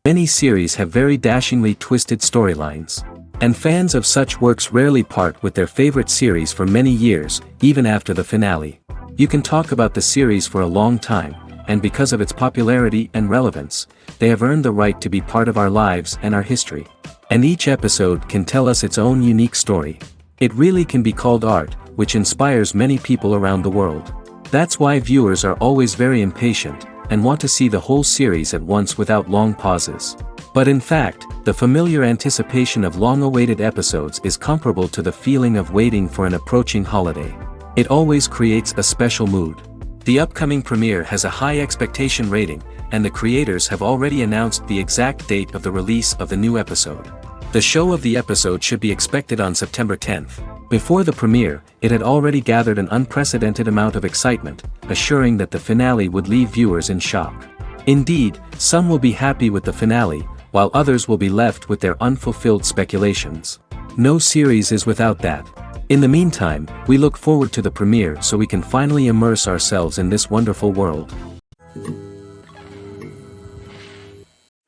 Many series have very dashingly twisted storylines. And fans of such works rarely part with their favorite series for many years, even after the finale. You can talk about the series for a long time, and because of its popularity and relevance, they have earned the right to be part of our lives and our history. And each episode can tell us its own unique story. It really can be called art, which inspires many people around the world. That's why viewers are always very impatient, and want to see the whole series at once without long pauses. But in fact, the familiar anticipation of long-awaited episodes is comparable to the feeling of waiting for an approaching holiday. It always creates a special mood. The upcoming premiere has a high expectation rating, and the creators have already announced the exact date of the release of the new episode. The show of the episode should be expected on September 10th. Before the premiere, it had already gathered an unprecedented amount of excitement, assuring that the finale would leave viewers in shock. Indeed, some will be happy with the finale, while others will be left with their unfulfilled speculations. No series is without that. In the meantime, we look forward to the premiere so we can finally immerse ourselves in this wonderful world.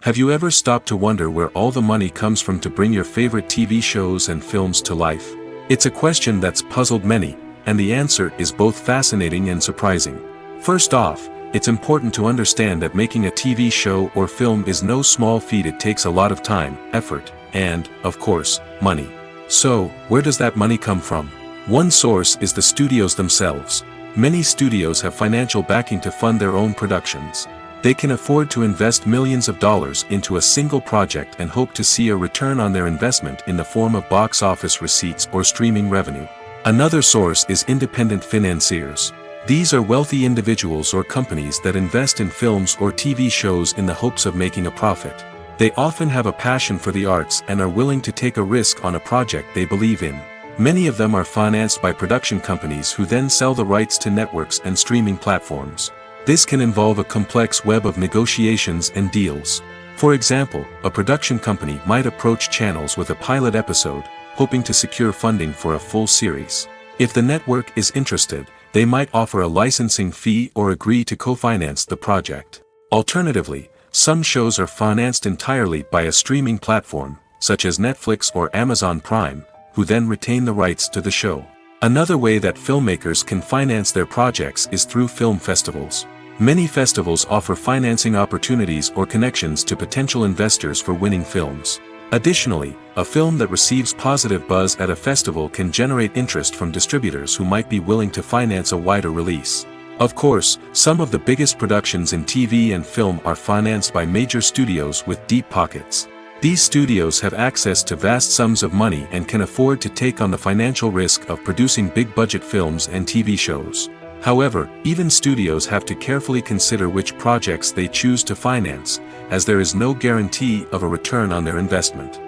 Have you ever stopped to wonder where all the money comes from to bring your favorite TV shows and films to life? It's a question that's puzzled many, and the answer is both fascinating and surprising. First off, it's important to understand that making a TV show or film is no small feat. It takes a lot of time, effort, and, of course, money. So, where does that money come from? One source is the studios themselves. Many studios have financial backing to fund their own productions. They can afford to invest millions of dollars into a single project and hope to see a return on their investment in the form of box office receipts or streaming revenue. Another source is independent financiers. These are wealthy individuals or companies that invest in films or TV shows in the hopes of making a profit. They often have a passion for the arts and are willing to take a risk on a project they believe in. Many of them are financed by production companies who then sell the rights to networks and streaming platforms. This can involve a complex web of negotiations and deals. For example, a production company might approach channels with a pilot episode, hoping to secure funding for a full series. If the network is interested, they might offer a licensing fee or agree to co-finance the project. Alternatively, some shows are financed entirely by a streaming platform, such as Netflix or Amazon Prime, who then retain the rights to the show. Another way that filmmakers can finance their projects is through film festivals. Many festivals offer financing opportunities or connections to potential investors for winning films. Additionally, a film that receives positive buzz at a festival can generate interest from distributors who might be willing to finance a wider release. Of course, some of the biggest productions in TV and film are financed by major studios with deep pockets. These studios have access to vast sums of money and can afford to take on the financial risk of producing big-budget films and TV shows. However, even studios have to carefully consider which projects they choose to finance, as there is no guarantee of a return on their investment.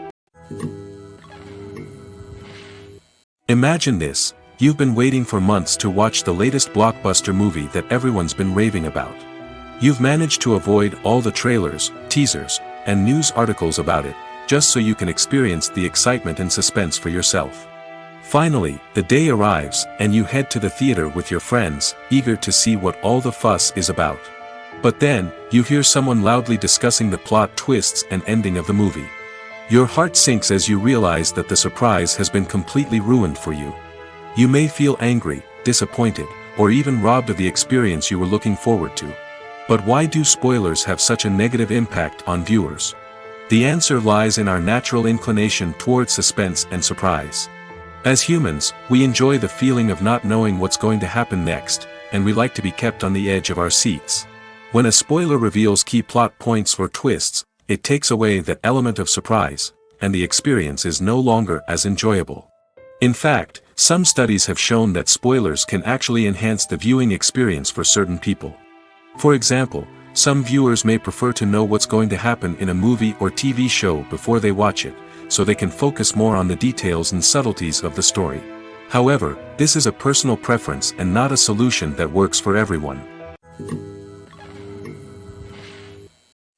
Imagine this: you've been waiting for months to watch the latest blockbuster movie that everyone's been raving about. You've managed to avoid all the trailers, teasers, and news articles about it, just so you can experience the excitement and suspense for yourself. Finally, the day arrives, and you head to the theater with your friends, eager to see what all the fuss is about. But then, you hear someone loudly discussing the plot twists and ending of the movie. Your heart sinks as you realize that the surprise has been completely ruined for you. You may feel angry, disappointed, or even robbed of the experience you were looking forward to. But why do spoilers have such a negative impact on viewers? The answer lies in our natural inclination toward suspense and surprise. As humans, we enjoy the feeling of not knowing what's going to happen next, and we like to be kept on the edge of our seats. When a spoiler reveals key plot points or twists, it takes away that element of surprise, and the experience is no longer as enjoyable. In fact, some studies have shown that spoilers can actually enhance the viewing experience for certain people. For example, some viewers may prefer to know what's going to happen in a movie or TV show before they watch it, so they can focus more on the details and subtleties of the story. However, this is a personal preference and not a solution that works for everyone.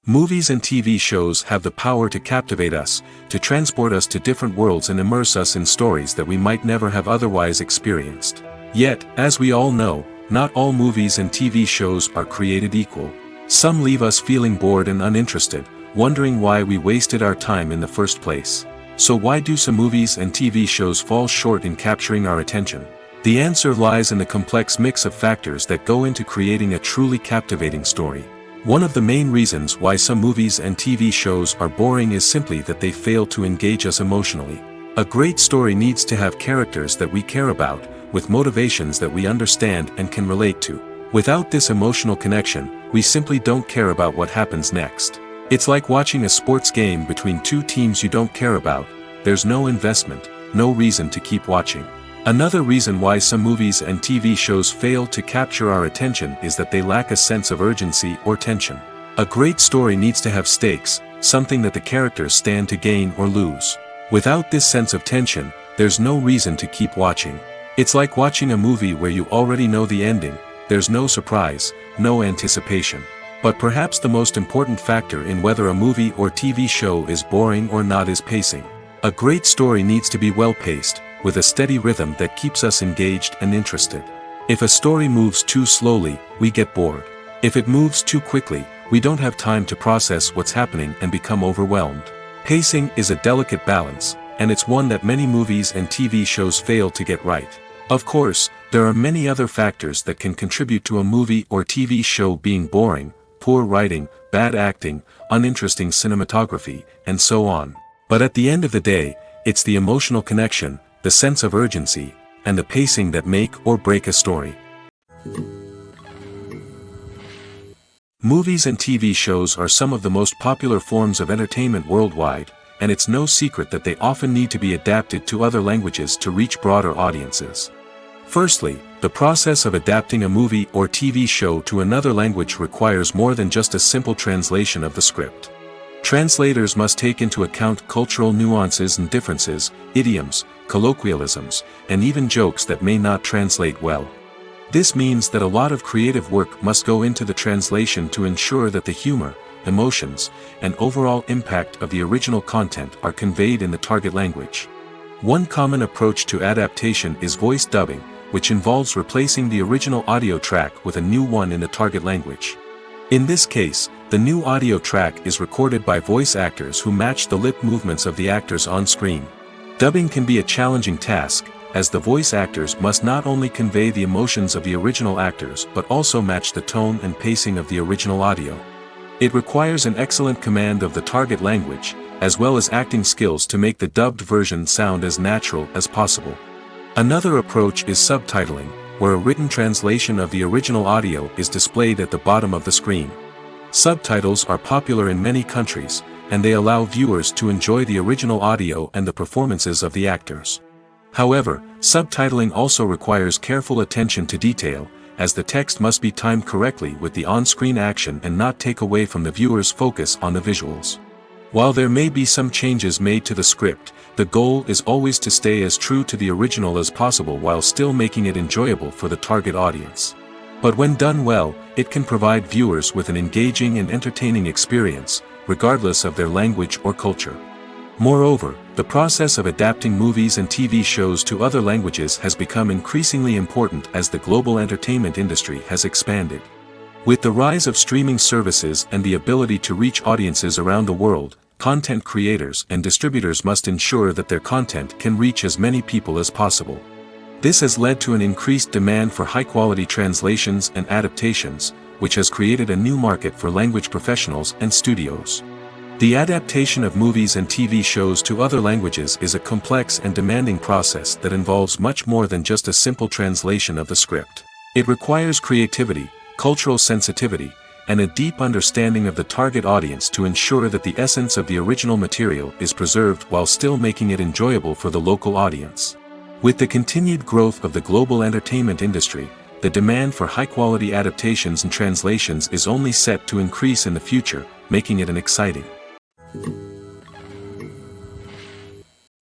Movies and TV shows have the power to captivate us, to transport us to different worlds and immerse us in stories that we might never have otherwise experienced. Yet, as we all know, not all movies and TV shows are created equal. Some leave us feeling bored and uninterested, wondering why we wasted our time in the first place. So why do some movies and TV shows fall short in capturing our attention? The answer lies in the complex mix of factors that go into creating a truly captivating story. One of the main reasons why some movies and TV shows are boring is simply that they fail to engage us emotionally. A great story needs to have characters that we care about, with motivations that we understand and can relate to. Without this emotional connection, we simply don't care about what happens next. It's like watching a sports game between two teams you don't care about. There's no investment, no reason to keep watching. Another reason why some movies and TV shows fail to capture our attention is that they lack a sense of urgency or tension. A great story needs to have stakes, something that the characters stand to gain or lose. Without this sense of tension, there's no reason to keep watching. It's like watching a movie where you already know the ending. There's no surprise, no anticipation. But perhaps the most important factor in whether a movie or TV show is boring or not is pacing. A great story needs to be well-paced, with a steady rhythm that keeps us engaged and interested. If a story moves too slowly, we get bored. If it moves too quickly, we don't have time to process what's happening and become overwhelmed. Pacing is a delicate balance, and it's one that many movies and TV shows fail to get right. Of course, there are many other factors that can contribute to a movie or TV show being boring: poor writing, bad acting, uninteresting cinematography, and so on. But at the end of the day, it's the emotional connection, the sense of urgency, and the pacing that make or break a story. Movies and TV shows are some of the most popular forms of entertainment worldwide, and it's no secret that they often need to be adapted to other languages to reach broader audiences. Firstly, the process of adapting a movie or TV show to another language requires more than just a simple translation of the script. Translators must take into account cultural nuances and differences, idioms, colloquialisms, and even jokes that may not translate well. This means that a lot of creative work must go into the translation to ensure that the humor, emotions, and overall impact of the original content are conveyed in the target language. One common approach to adaptation is voice dubbing, which involves replacing the original audio track with a new one in the target language. In this case, the new audio track is recorded by voice actors who match the lip movements of the actors on screen. Dubbing can be a challenging task, as the voice actors must not only convey the emotions of the original actors but also match the tone and pacing of the original audio. It requires an excellent command of the target language, as well as acting skills to make the dubbed version sound as natural as possible. Another approach is subtitling, where a written translation of the original audio is displayed at the bottom of the screen. Subtitles are popular in many countries, and they allow viewers to enjoy the original audio and the performances of the actors. However, subtitling also requires careful attention to detail, as the text must be timed correctly with the on-screen action and not take away from the viewer's focus on the visuals. While there may be some changes made to the script, the goal is always to stay as true to the original as possible while still making it enjoyable for the target audience. But when done well, it can provide viewers with an engaging and entertaining experience, regardless of their language or culture. Moreover, the process of adapting movies and TV shows to other languages has become increasingly important as the global entertainment industry has expanded. With the rise of streaming services and the ability to reach audiences around the world, content creators and distributors must ensure that their content can reach as many people as possible. This has led to an increased demand for high-quality translations and adaptations, which has created a new market for language professionals and studios. The adaptation of movies and TV shows to other languages is a complex and demanding process that involves much more than just a simple translation of the script. It requires creativity, cultural sensitivity, and a deep understanding of the target audience to ensure that the essence of the original material is preserved while still making it enjoyable for the local audience. With the continued growth of the global entertainment industry, the demand for high-quality adaptations and translations is only set to increase in the future, making it an exciting.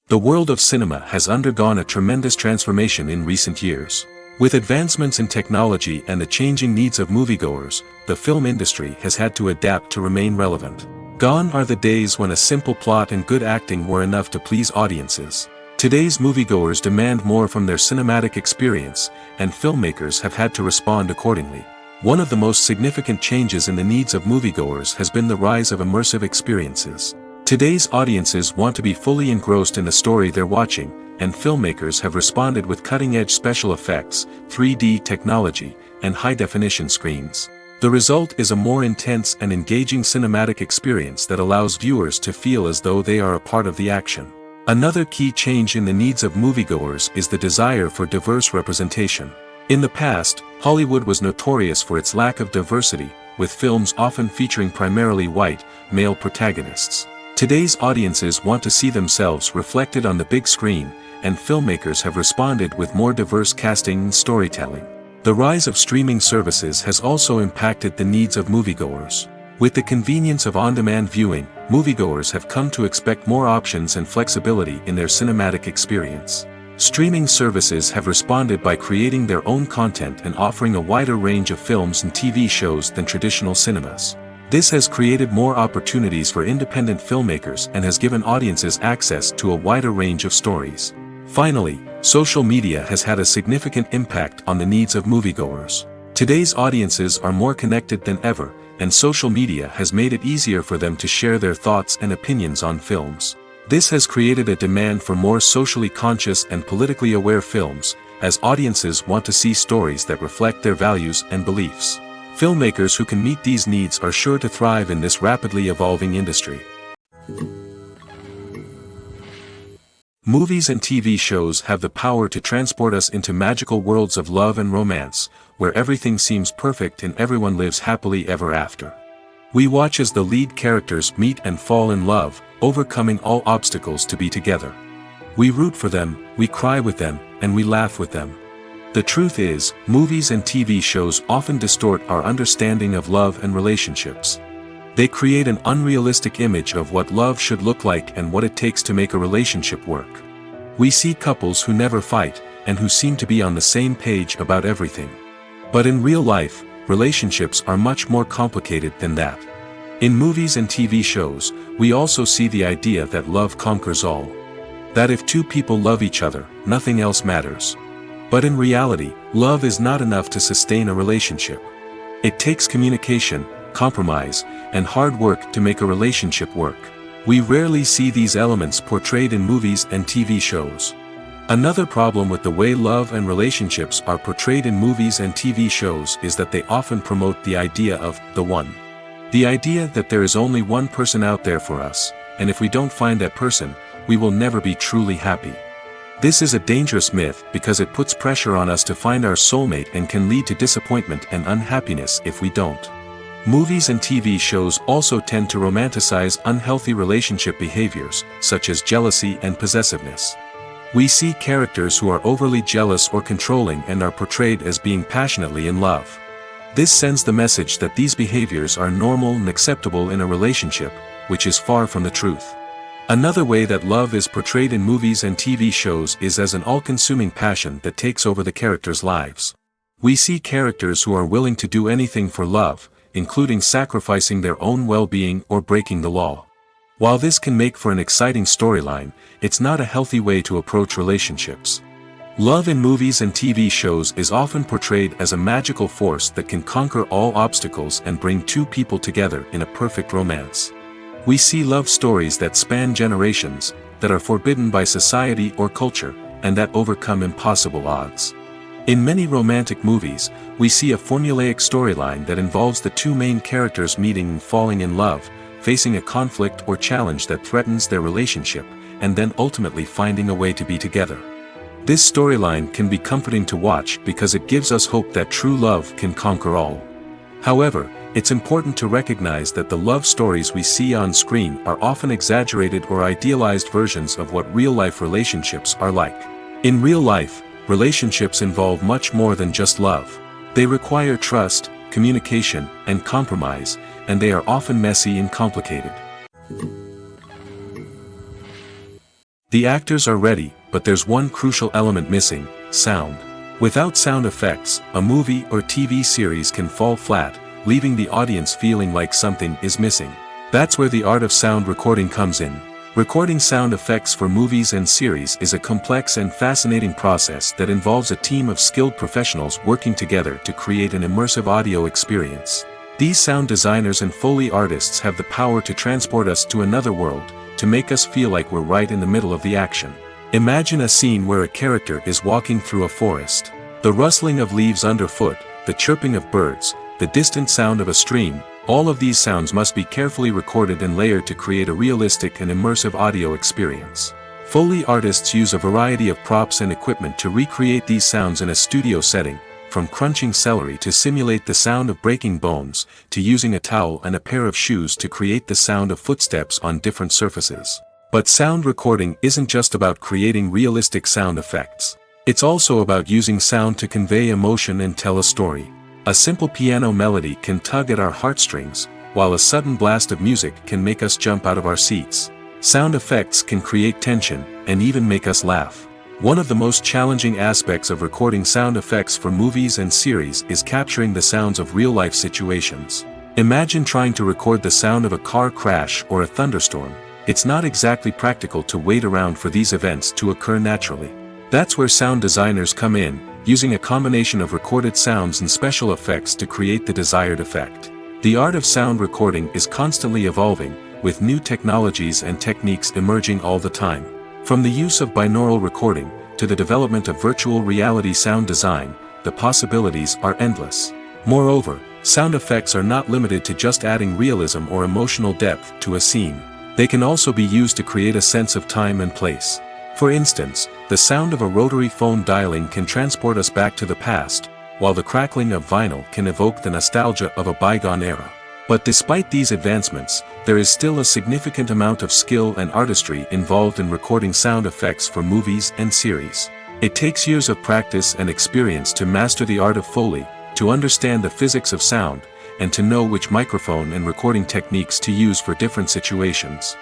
The world of cinema has undergone a tremendous transformation in recent years. With advancements in technology and the changing needs of moviegoers, the film industry has had to adapt to remain relevant. Gone are the days when a simple plot and good acting were enough to please audiences. Today's moviegoers demand more from their cinematic experience, and filmmakers have had to respond accordingly. One of the most significant changes in the needs of moviegoers has been the rise of immersive experiences. Today's audiences want to be fully engrossed in the story they're watching, and filmmakers have responded with cutting-edge special effects, 3D technology, and high-definition screens. The result is a more intense and engaging cinematic experience that allows viewers to feel as though they are a part of the action. Another key change in the needs of moviegoers is the desire for diverse representation. In the past, Hollywood was notorious for its lack of diversity, with films often featuring primarily white, male protagonists. Today's audiences want to see themselves reflected on the big screen, and filmmakers have responded with more diverse casting and storytelling. The rise of streaming services has also impacted the needs of moviegoers. With the convenience of on-demand viewing, moviegoers have come to expect more options and flexibility in their cinematic experience. Streaming services have responded by creating their own content and offering a wider range of films and TV shows than traditional cinemas. This has created more opportunities for independent filmmakers and has given audiences access to a wider range of stories. Finally, social media has had a significant impact on the needs of moviegoers. Today's audiences are more connected than ever, and social media has made it easier for them to share their thoughts and opinions on films. This has created a demand for more socially conscious and politically aware films, as audiences want to see stories that reflect their values and beliefs. Filmmakers who can meet these needs are sure to thrive in this rapidly evolving industry. Movies and TV shows have the power to transport us into magical worlds of love and romance, where everything seems perfect and everyone lives happily ever after. We watch as the lead characters meet and fall in love, overcoming all obstacles to be together. We root for them, we cry with them, and we laugh with them. The truth is, movies and TV shows often distort our understanding of love and relationships. They create an unrealistic image of what love should look like and what it takes to make a relationship work. We see couples who never fight, and who seem to be on the same page about everything. But in real life, relationships are much more complicated than that. In movies and TV shows, we also see the idea that love conquers all. That if two people love each other, nothing else matters. But in reality, love is not enough to sustain a relationship. It takes communication, compromise, and hard work to make a relationship work. We rarely see these elements portrayed in movies and TV shows. Another problem with the way love and relationships are portrayed in movies and TV shows is that they often promote the idea of the one. The idea that there is only one person out there for us, and if we don't find that person, we will never be truly happy. This is a dangerous myth because it puts pressure on us to find our soulmate and can lead to disappointment and unhappiness if we don't. Movies and TV shows also tend to romanticize unhealthy relationship behaviors, such as jealousy and possessiveness. We see characters who are overly jealous or controlling and are portrayed as being passionately in love. This sends the message that these behaviors are normal and acceptable in a relationship, which is far from the truth. Another way that love is portrayed in movies and TV shows is as an all-consuming passion that takes over the characters' lives. We see characters who are willing to do anything for love, including sacrificing their own well-being or breaking the law. While this can make for an exciting storyline, it's not a healthy way to approach relationships. Love in movies and TV shows is often portrayed as a magical force that can conquer all obstacles and bring two people together in a perfect romance. We see love stories that span generations, that are forbidden by society or culture, and that overcome impossible odds. In many romantic movies, we see a formulaic storyline that involves the two main characters meeting and falling in love, facing a conflict or challenge that threatens their relationship, and then ultimately finding a way to be together. This storyline can be comforting to watch because it gives us hope that true love can conquer all. However, it's important to recognize that the love stories we see on screen are often exaggerated or idealized versions of what real-life relationships are like. In real life, relationships involve much more than just love. They require trust, communication, and compromise, and they are often messy and complicated. The actors are ready, but there's one crucial element missing: sound. Without sound effects, a movie or TV series can fall flat, leaving the audience feeling like something is missing. That's where the art of sound recording comes in. Recording sound effects for movies and series is a complex and fascinating process that involves a team of skilled professionals working together to create an immersive audio experience. These sound designers and Foley artists have the power to transport us to another world, to make us feel like we're right in the middle of the action. Imagine a scene where a character is walking through a forest. The rustling of leaves underfoot, the chirping of birds, the distant sound of a stream, all of these sounds must be carefully recorded and layered to create a realistic and immersive audio experience. Foley artists use a variety of props and equipment to recreate these sounds in a studio setting, from crunching celery to simulate the sound of breaking bones, to using a towel and a pair of shoes to create the sound of footsteps on different surfaces. But sound recording isn't just about creating realistic sound effects. It's also about using sound to convey emotion and tell a story. A simple piano melody can tug at our heartstrings, while a sudden blast of music can make us jump out of our seats. Sound effects can create tension, and even make us laugh. One of the most challenging aspects of recording sound effects for movies and series is capturing the sounds of real-life situations. Imagine trying to record the sound of a car crash or a thunderstorm. It's not exactly practical to wait around for these events to occur naturally. That's where sound designers come in, using a combination of recorded sounds and special effects to create the desired effect. The art of sound recording is constantly evolving, with new technologies and techniques emerging all the time. From the use of binaural recording, to the development of virtual reality sound design, the possibilities are endless. Moreover, sound effects are not limited to just adding realism or emotional depth to a scene. They can also be used to create a sense of time and place. For instance, the sound of a rotary phone dialing can transport us back to the past, while the crackling of vinyl can evoke the nostalgia of a bygone era. But despite these advancements, there is still a significant amount of skill and artistry involved in recording sound effects for movies and series. It takes years of practice and experience to master the art of Foley, to understand the physics of sound, and to know which microphone and recording techniques to use for different situations.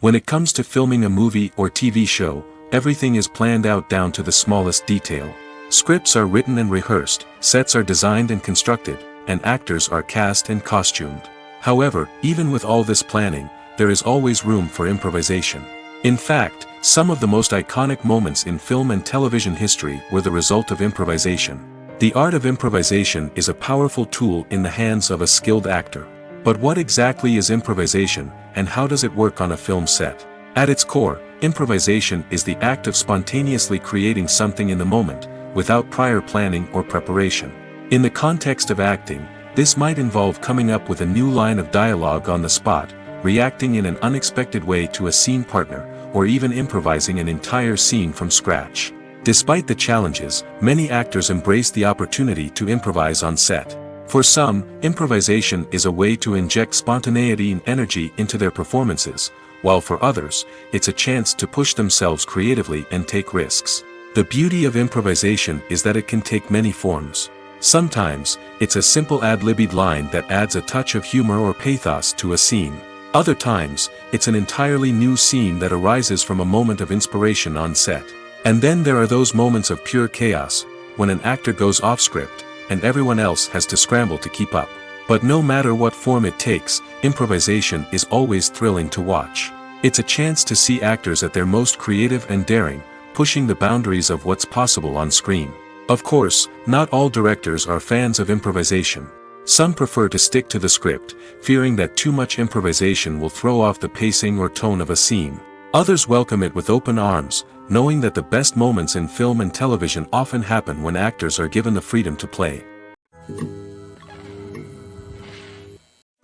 When it comes to filming a movie or TV show, everything is planned out down to the smallest detail. Scripts are written and rehearsed, sets are designed and constructed, and actors are cast and costumed. However, even with all this planning, there is always room for improvisation. In fact, some of the most iconic moments in film and television history were the result of improvisation. The art of improvisation is a powerful tool in the hands of a skilled actor. But what exactly is improvisation, and how does it work on a film set? At its core, improvisation is the act of spontaneously creating something in the moment, without prior planning or preparation. In the context of acting, this might involve coming up with a new line of dialogue on the spot, reacting in an unexpected way to a scene partner, or even improvising an entire scene from scratch. Despite the challenges, many actors embrace the opportunity to improvise on set. For some, improvisation is a way to inject spontaneity and energy into their performances, while for others, it's a chance to push themselves creatively and take risks. The beauty of improvisation is that it can take many forms. Sometimes, it's a simple ad-libbed line that adds a touch of humor or pathos to a scene. Other times, it's an entirely new scene that arises from a moment of inspiration on set. And then there are those moments of pure chaos, when an actor goes off script, and everyone else has to scramble to keep up. But no matter what form it takes, improvisation is always thrilling to watch. It's a chance to see actors at their most creative and daring, pushing the boundaries of what's possible on screen. Of course, not all directors are fans of improvisation. Some prefer to stick to the script, fearing that too much improvisation will throw off the pacing or tone of a scene. Others welcome it with open arms, knowing that the best moments in film and television often happen when actors are given the freedom to play.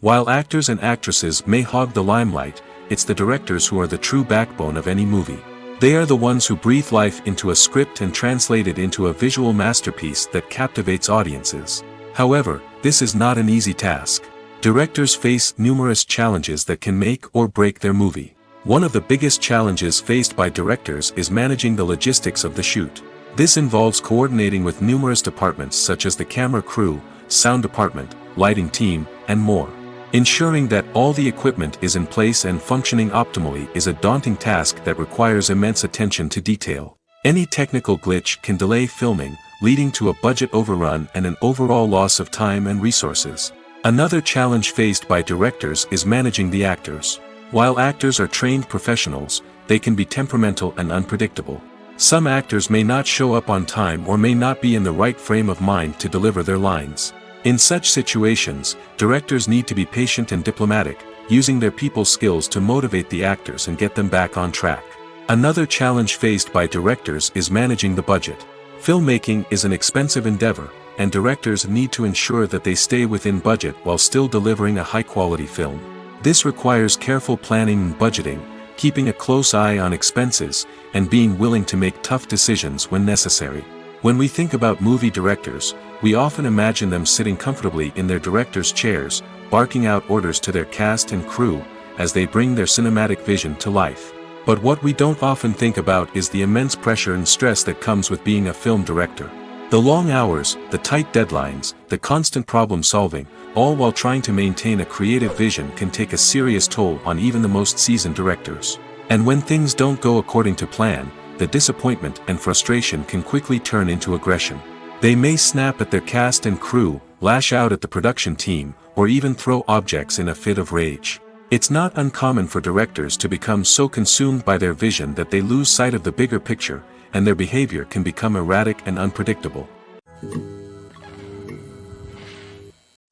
While actors and actresses may hog the limelight, it's the directors who are the true backbone of any movie. They are the ones who breathe life into a script and translate it into a visual masterpiece that captivates audiences. However, this is not an easy task. Directors face numerous challenges that can make or break their movie. One of the biggest challenges faced by directors is managing the logistics of the shoot. This involves coordinating with numerous departments such as the camera crew, sound department, lighting team, and more. Ensuring that all the equipment is in place and functioning optimally is a daunting task that requires immense attention to detail. Any technical glitch can delay filming, leading to a budget overrun and an overall loss of time and resources. Another challenge faced by directors is managing the actors. While actors are trained professionals, they can be temperamental and unpredictable. Some actors may not show up on time or may not be in the right frame of mind to deliver their lines. In such situations, directors need to be patient and diplomatic, using their people skills to motivate the actors and get them back on track. Another challenge faced by directors is managing the budget. Filmmaking is an expensive endeavor, and directors need to ensure that they stay within budget while still delivering a high-quality film. This requires careful planning and budgeting, keeping a close eye on expenses, and being willing to make tough decisions when necessary. When we think about movie directors, we often imagine them sitting comfortably in their director's chairs, barking out orders to their cast and crew, as they bring their cinematic vision to life. But what we don't often think about is the immense pressure and stress that comes with being a film director. The long hours, the tight deadlines, the constant problem solving, all while trying to maintain a creative vision can take a serious toll on even the most seasoned directors. And when things don't go according to plan, the disappointment and frustration can quickly turn into aggression. They may snap at their cast and crew, lash out at the production team, or even throw objects in a fit of rage. It's not uncommon for directors to become so consumed by their vision that they lose sight of the bigger picture, and their behavior can become erratic and unpredictable.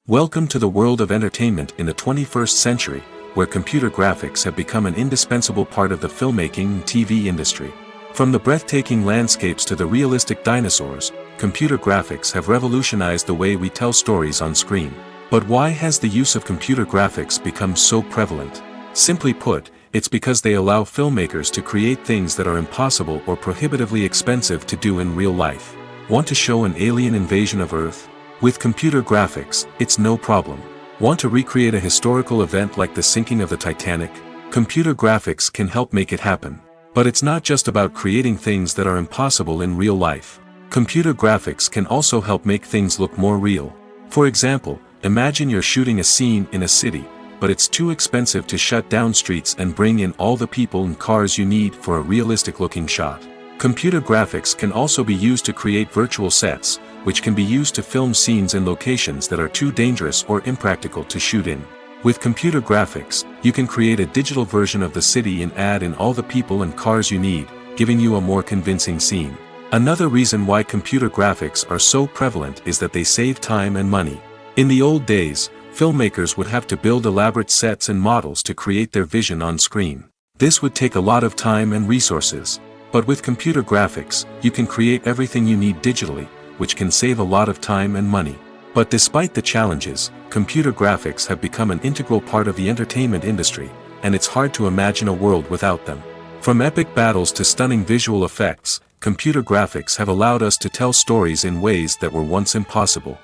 Welcome to the world of entertainment in the 21st century, where computer graphics have become an indispensable part of the filmmaking and TV industry. From the breathtaking landscapes to the realistic dinosaurs, computer graphics have revolutionized the way we tell stories on screen. But why has the use of computer graphics become so prevalent? Simply put, it's because they allow filmmakers to create things that are impossible or prohibitively expensive to do in real life. Want to show an alien invasion of Earth? With computer graphics, it's no problem. Want to recreate a historical event like the sinking of the Titanic? Computer graphics can help make it happen. But it's not just about creating things that are impossible in real life. Computer graphics can also help make things look more real. For example, imagine you're shooting a scene in a city, but it's too expensive to shut down streets and bring in all the people and cars you need for a realistic-looking shot. Computer graphics can also be used to create virtual sets, which can be used to film scenes in locations that are too dangerous or impractical to shoot in. With computer graphics, you can create a digital version of the city and add in all the people and cars you need, giving you a more convincing scene. Another reason why computer graphics are so prevalent is that they save time and money. In the old days, filmmakers would have to build elaborate sets and models to create their vision on screen. This would take a lot of time and resources. But with computer graphics, you can create everything you need digitally, which can save a lot of time and money. But despite the challenges, computer graphics have become an integral part of the entertainment industry, and it's hard to imagine a world without them. From epic battles to stunning visual effects, computer graphics have allowed us to tell stories in ways that were once impossible.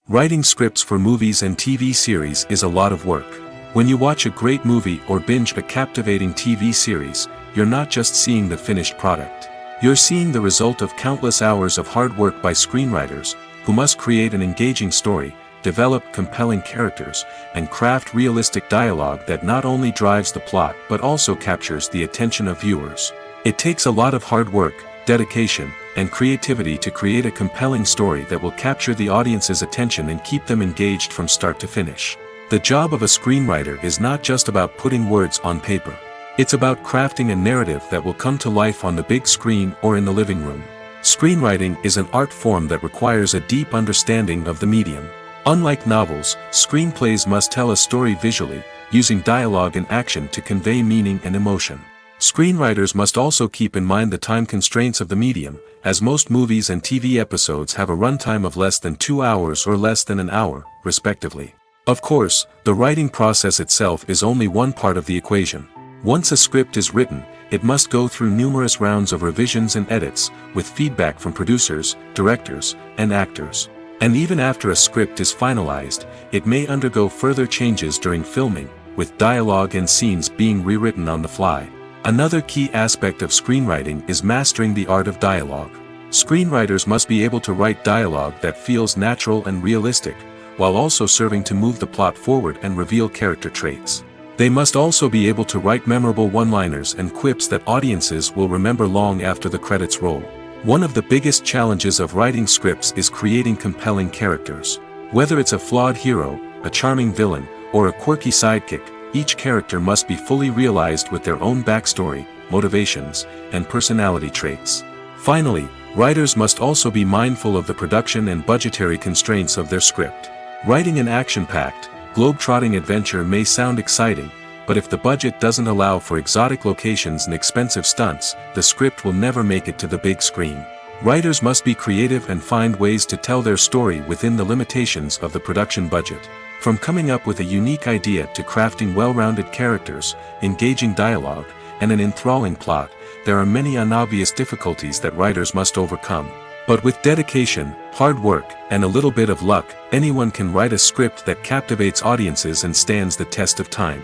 Writing scripts for movies and TV series is a lot of work. When you watch a great movie or binge a captivating TV series, you're not just seeing the finished product. You're seeing the result of countless hours of hard work by screenwriters, who must create an engaging story, develop compelling characters, and craft realistic dialogue that not only drives the plot but also captures the attention of viewers. It takes a lot of hard work, dedication, and creativity to create a compelling story that will capture the audience's attention and keep them engaged from start to finish. The job of a screenwriter is not just about putting words on paper. It's about crafting a narrative that will come to life on the big screen or in the living room. Screenwriting is an art form that requires a deep understanding of the medium. Unlike novels, screenplays must tell a story visually, using dialogue and action to convey meaning and emotion. Screenwriters must also keep in mind the time constraints of the medium, as most movies and TV episodes have a runtime of less than 2 hours or less than an hour, respectively. Of course, the writing process itself is only one part of the equation. Once a script is written, it must go through numerous rounds of revisions and edits, with feedback from producers, directors, and actors. And even after a script is finalized, it may undergo further changes during filming, with dialogue and scenes being rewritten on the fly. Another key aspect of screenwriting is mastering the art of dialogue. Screenwriters must be able to write dialogue that feels natural and realistic, while also serving to move the plot forward and reveal character traits. They must also be able to write memorable one-liners and quips that audiences will remember long after the credits roll. One of the biggest challenges of writing scripts is creating compelling characters. Whether it's a flawed hero, a charming villain, or a quirky sidekick, each character must be fully realized with their own backstory, motivations, and personality traits. Finally, writers must also be mindful of the production and budgetary constraints of their script. Writing an action-packed, globe-trotting adventure may sound exciting, but if the budget doesn't allow for exotic locations and expensive stunts, the script will never make it to the big screen. Writers must be creative and find ways to tell their story within the limitations of the production budget. From coming up with a unique idea to crafting well-rounded characters, engaging dialogue, and an enthralling plot, there are many unobvious difficulties that writers must overcome. But with dedication, hard work, and a little bit of luck, anyone can write a script that captivates audiences and stands the test of time.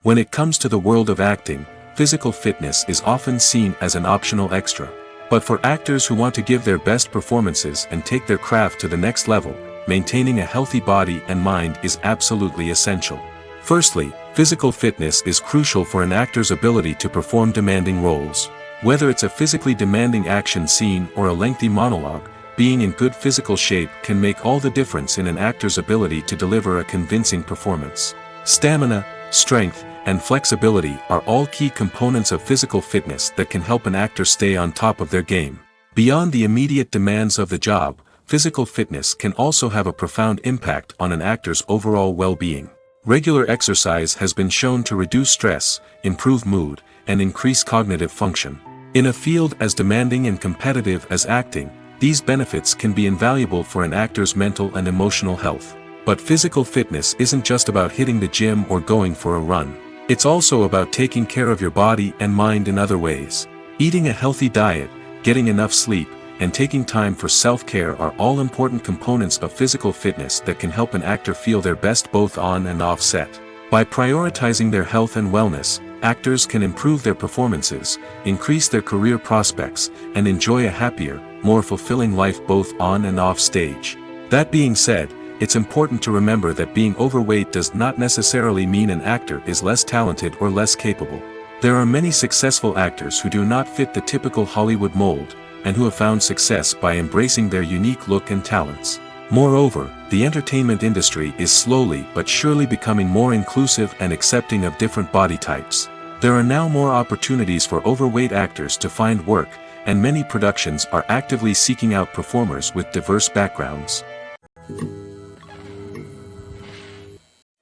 When it comes to the world of acting, physical fitness is often seen as an optional extra. But for actors who want to give their best performances and take their craft to the next level, maintaining a healthy body and mind is absolutely essential. Firstly, physical fitness is crucial for an actor's ability to perform demanding roles. Whether it's a physically demanding action scene or a lengthy monologue, being in good physical shape can make all the difference in an actor's ability to deliver a convincing performance. Stamina, strength, and flexibility are all key components of physical fitness that can help an actor stay on top of their game. Beyond the immediate demands of the job, physical fitness can also have a profound impact on an actor's overall well-being. Regular exercise has been shown to reduce stress, improve mood, and increase cognitive function. In a field as demanding and competitive as acting, these benefits can be invaluable for an actor's mental and emotional health. But physical fitness isn't just about hitting the gym or going for a run. It's also about taking care of your body and mind in other ways. Eating a healthy diet, getting enough sleep, and taking time for self-care are all important components of physical fitness that can help an actor feel their best both on and off set. By prioritizing their health and wellness, actors can improve their performances, increase their career prospects, and enjoy a happier, more fulfilling life both on and off stage. That being said, it's important to remember that being overweight does not necessarily mean an actor is less talented or less capable. There are many successful actors who do not fit the typical Hollywood mold, and who have found success by embracing their unique look and talents. Moreover, the entertainment industry is slowly but surely becoming more inclusive and accepting of different body types. There are now more opportunities for overweight actors to find work, and many productions are actively seeking out performers with diverse backgrounds.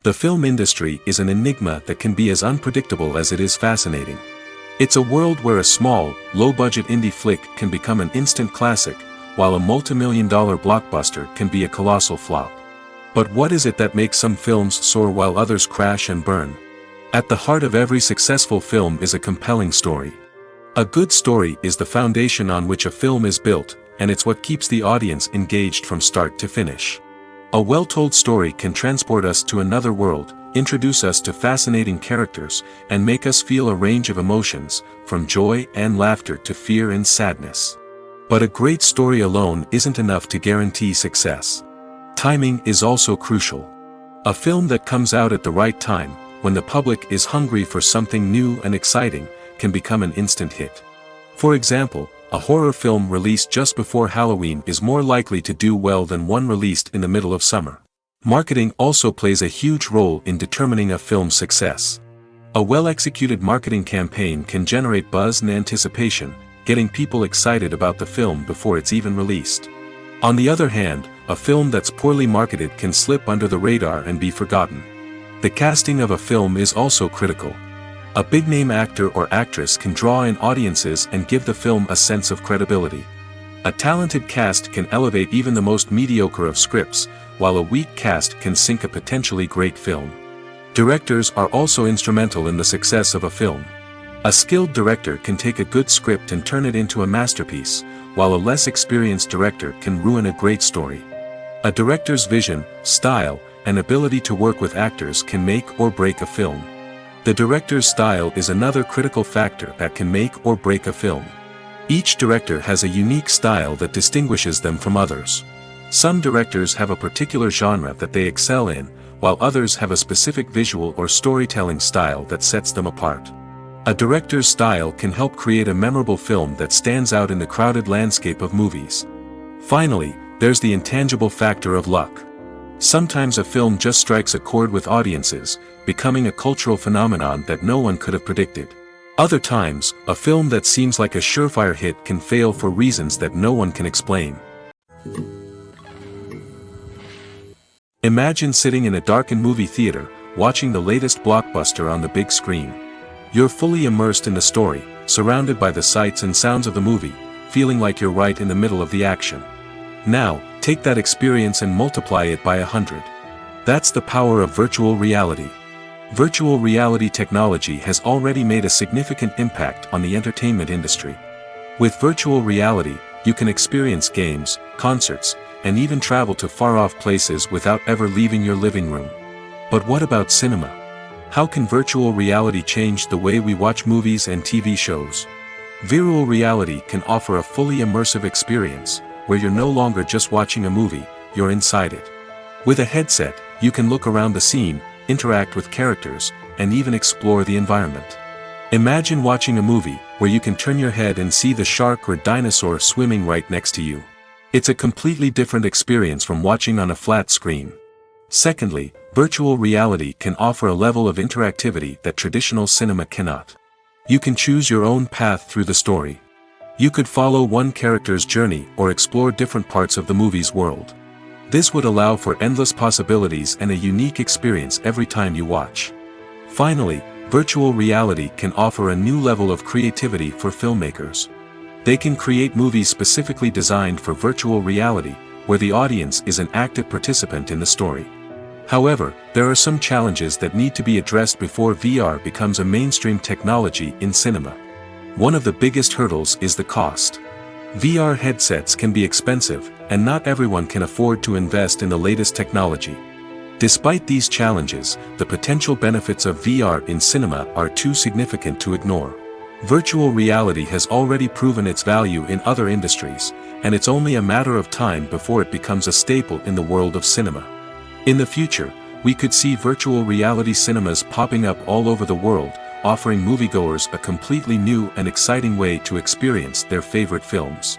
The film industry is an enigma that can be as unpredictable as it is fascinating. It's a world where a small, low-budget indie flick can become an instant classic, while a multi-million-dollar blockbuster can be a colossal flop. But what is it that makes some films soar while others crash and burn? At the heart of every successful film is a compelling story. A good story is the foundation on which a film is built, and it's what keeps the audience engaged from start to finish. A well-told story can transport us to another world, introduce us to fascinating characters, and make us feel a range of emotions, from joy and laughter to fear and sadness. But a great story alone isn't enough to guarantee success. Timing is also crucial. A film that comes out at the right time, when the public is hungry for something new and exciting, can become an instant hit. For example, a horror film released just before Halloween is more likely to do well than one released in the middle of summer. Marketing also plays a huge role in determining a film's success. A well-executed marketing campaign can generate buzz and anticipation, getting people excited about the film before it's even released. On the other hand, a film that's poorly marketed can slip under the radar and be forgotten. The casting of a film is also critical. A big-name actor or actress can draw in audiences and give the film a sense of credibility. A talented cast can elevate even the most mediocre of scripts, while a weak cast can sink a potentially great film. Directors are also instrumental in the success of a film. A skilled director can take a good script and turn it into a masterpiece, while a less experienced director can ruin a great story. A director's vision, style, and ability to work with actors can make or break a film. The director's style is another critical factor that can make or break a film. Each director has a unique style that distinguishes them from others. Some directors have a particular genre that they excel in, while others have a specific visual or storytelling style that sets them apart. A director's style can help create a memorable film that stands out in the crowded landscape of movies. Finally, there's the intangible factor of luck. Sometimes a film just strikes a chord with audiences, becoming a cultural phenomenon that no one could have predicted. Other times, a film that seems like a surefire hit can fail for reasons that no one can explain. Imagine sitting in a darkened movie theater, watching the latest blockbuster on the big screen. You're fully immersed in the story, surrounded by the sights and sounds of the movie, feeling like you're right in the middle of the action. Now, take that experience and multiply it by 100. That's the power of virtual reality. Virtual reality technology has already made a significant impact on the entertainment industry. With virtual reality, you can experience games, concerts, and even travel to far-off places without ever leaving your living room. But what about cinema? How can virtual reality change the way we watch movies and TV shows? Virtual reality can offer a fully immersive experience, where you're no longer just watching a movie, you're inside it. With a headset, you can look around the scene, interact with characters, and even explore the environment. Imagine watching a movie where you can turn your head and see the shark or dinosaur swimming right next to you. It's a completely different experience from watching on a flat screen. Secondly, virtual reality can offer a level of interactivity that traditional cinema cannot. You can choose your own path through the story. You could follow one character's journey or explore different parts of the movie's world. This would allow for endless possibilities and a unique experience every time you watch. Finally, virtual reality can offer a new level of creativity for filmmakers. They can create movies specifically designed for virtual reality, where the audience is an active participant in the story. However, there are some challenges that need to be addressed before VR becomes a mainstream technology in cinema. One of the biggest hurdles is the cost. VR headsets can be expensive, and not everyone can afford to invest in the latest technology. Despite these challenges, the potential benefits of VR in cinema are too significant to ignore. Virtual reality has already proven its value in other industries, and it's only a matter of time before it becomes a staple in the world of cinema. In the future, we could see virtual reality cinemas popping up all over the world, offering moviegoers a completely new and exciting way to experience their favorite films.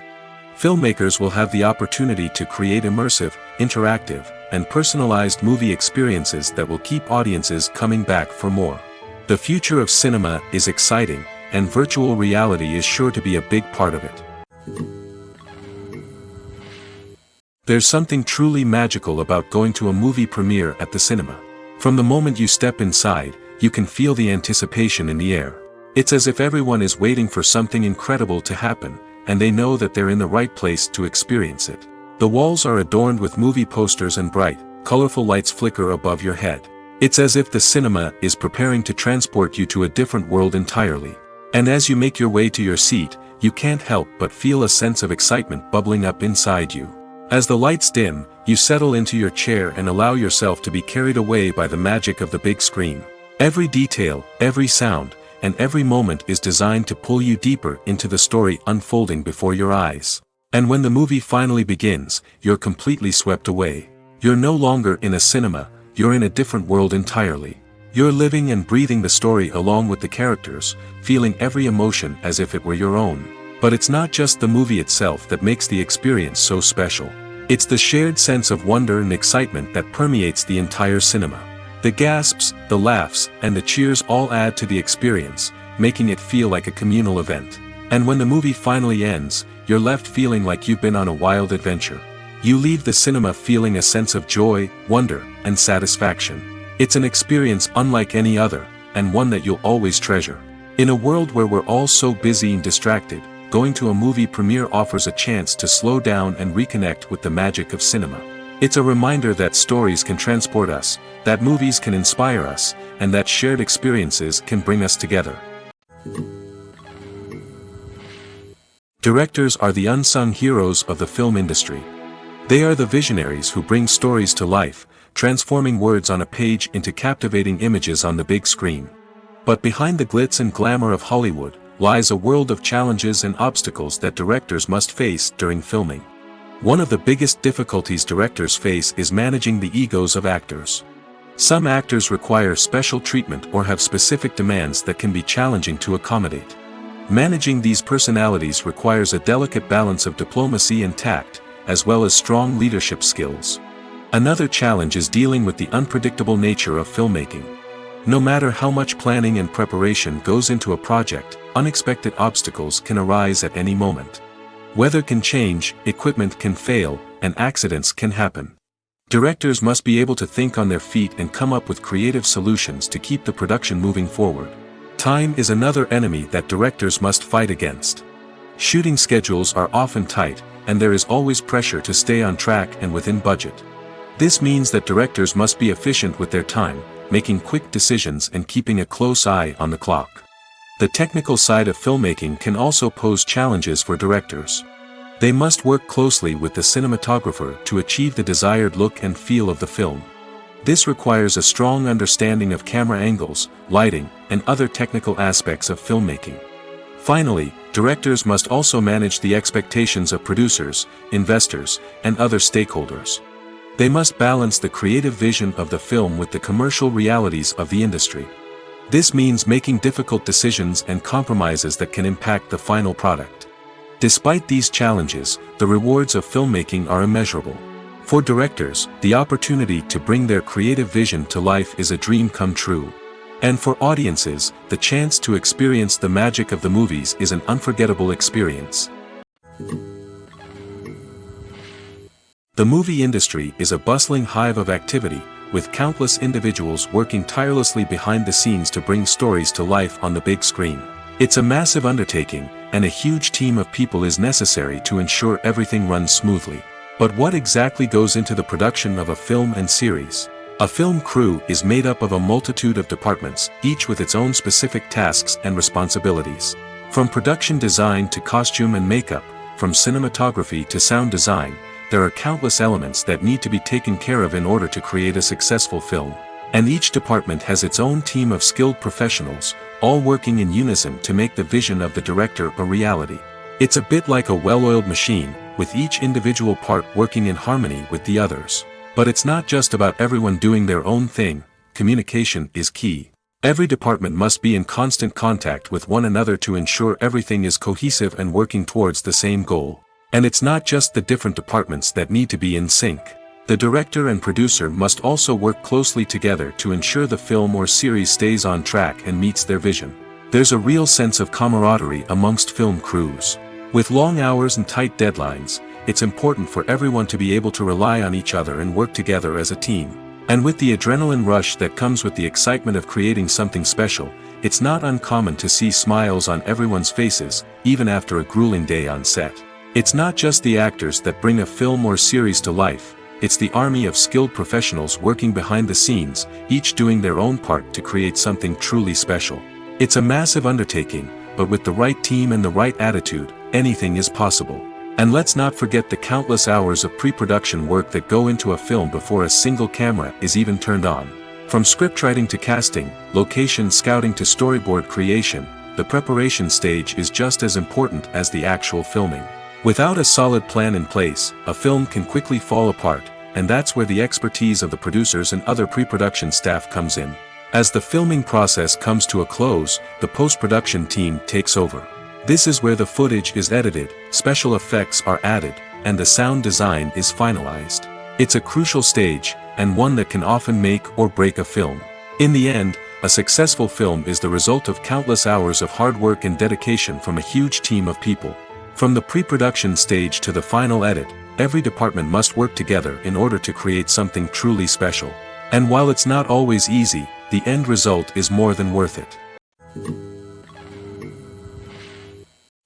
Filmmakers will have the opportunity to create immersive, interactive, and personalized movie experiences that will keep audiences coming back for more. The future of cinema is exciting, and virtual reality is sure to be a big part of it. There's something truly magical about going to a movie premiere at the cinema. From the moment you step inside, you can feel the anticipation in the air. It's as if everyone is waiting for something incredible to happen, and they know that they're in the right place to experience it. The walls are adorned with movie posters and bright, colorful lights flicker above your head. It's as if the cinema is preparing to transport you to a different world entirely. And as you make your way to your seat, you can't help but feel a sense of excitement bubbling up inside you. As the lights dim, you settle into your chair and allow yourself to be carried away by the magic of the big screen. Every detail, every sound, and every moment is designed to pull you deeper into the story unfolding before your eyes. And when the movie finally begins, you're completely swept away. You're no longer in a cinema, you're in a different world entirely. You're living and breathing the story along with the characters, feeling every emotion as if it were your own. But it's not just the movie itself that makes the experience so special. It's the shared sense of wonder and excitement that permeates the entire cinema. The gasps, the laughs, and the cheers all add to the experience, making it feel like a communal event. And when the movie finally ends, you're left feeling like you've been on a wild adventure. You leave the cinema feeling a sense of joy, wonder, and satisfaction. It's an experience unlike any other, and one that you'll always treasure. In a world where we're all so busy and distracted, going to a movie premiere offers a chance to slow down and reconnect with the magic of cinema. It's a reminder that stories can transport us, that movies can inspire us, and that shared experiences can bring us together. Directors are the unsung heroes of the film industry. They are the visionaries who bring stories to life, transforming words on a page into captivating images on the big screen. But behind the glitz and glamour of Hollywood, lies a world of challenges and obstacles that directors must face during filming. One of the biggest difficulties directors face is managing the egos of actors. Some actors require special treatment or have specific demands that can be challenging to accommodate. Managing these personalities requires a delicate balance of diplomacy and tact, as well as strong leadership skills. Another challenge is dealing with the unpredictable nature of filmmaking. No matter how much planning and preparation goes into a project, unexpected obstacles can arise at any moment. Weather can change, equipment can fail, and accidents can happen. Directors must be able to think on their feet and come up with creative solutions to keep the production moving forward. Time is another enemy that directors must fight against. Shooting schedules are often tight, and there is always pressure to stay on track and within budget. This means that directors must be efficient with their time, making quick decisions and keeping a close eye on the clock. The technical side of filmmaking can also pose challenges for directors. They must work closely with the cinematographer to achieve the desired look and feel of the film. This requires a strong understanding of camera angles, lighting, and other technical aspects of filmmaking. Finally, directors must also manage the expectations of producers, investors, and other stakeholders. They must balance the creative vision of the film with the commercial realities of the industry. This means making difficult decisions and compromises that can impact the final product. Despite these challenges, the rewards of filmmaking are immeasurable. For directors, the opportunity to bring their creative vision to life is a dream come true. And for audiences, the chance to experience the magic of the movies is an unforgettable experience. The movie industry is a bustling hive of activity, with countless individuals working tirelessly behind the scenes to bring stories to life on the big screen. It's a massive undertaking, and a huge team of people is necessary to ensure everything runs smoothly. But what exactly goes into the production of a film and series? A film crew is made up of a multitude of departments, each with its own specific tasks and responsibilities. From production design to costume and makeup, from cinematography to sound design, there are countless elements that need to be taken care of in order to create a successful film. And each department has its own team of skilled professionals, all working in unison to make the vision of the director a reality. It's a bit like a well-oiled machine, with each individual part working in harmony with the others. But it's not just about everyone doing their own thing. Communication is key. Every department must be in constant contact with one another to ensure everything is cohesive and working towards the same goal. And it's not just the different departments that need to be in sync. The director and producer must also work closely together to ensure the film or series stays on track and meets their vision. There's a real sense of camaraderie amongst film crews. With long hours and tight deadlines, it's important for everyone to be able to rely on each other and work together as a team. And with the adrenaline rush that comes with the excitement of creating something special, it's not uncommon to see smiles on everyone's faces, even after a grueling day on set. It's not just the actors that bring a film or series to life, it's the army of skilled professionals working behind the scenes, each doing their own part to create something truly special. It's a massive undertaking, but with the right team and the right attitude, anything is possible. And let's not forget the countless hours of pre-production work that go into a film before a single camera is even turned on. From scriptwriting to casting, location scouting to storyboard creation, the preparation stage is just as important as the actual filming. Without a solid plan in place, a film can quickly fall apart, and that's where the expertise of the producers and other pre-production staff comes in. As the filming process comes to a close, the post-production team takes over. This is where the footage is edited, special effects are added, and the sound design is finalized. It's a crucial stage, and one that can often make or break a film. In the end, a successful film is the result of countless hours of hard work and dedication from a huge team of people. From the pre-production stage to the final edit, every department must work together in order to create something truly special. And while it's not always easy, the end result is more than worth it.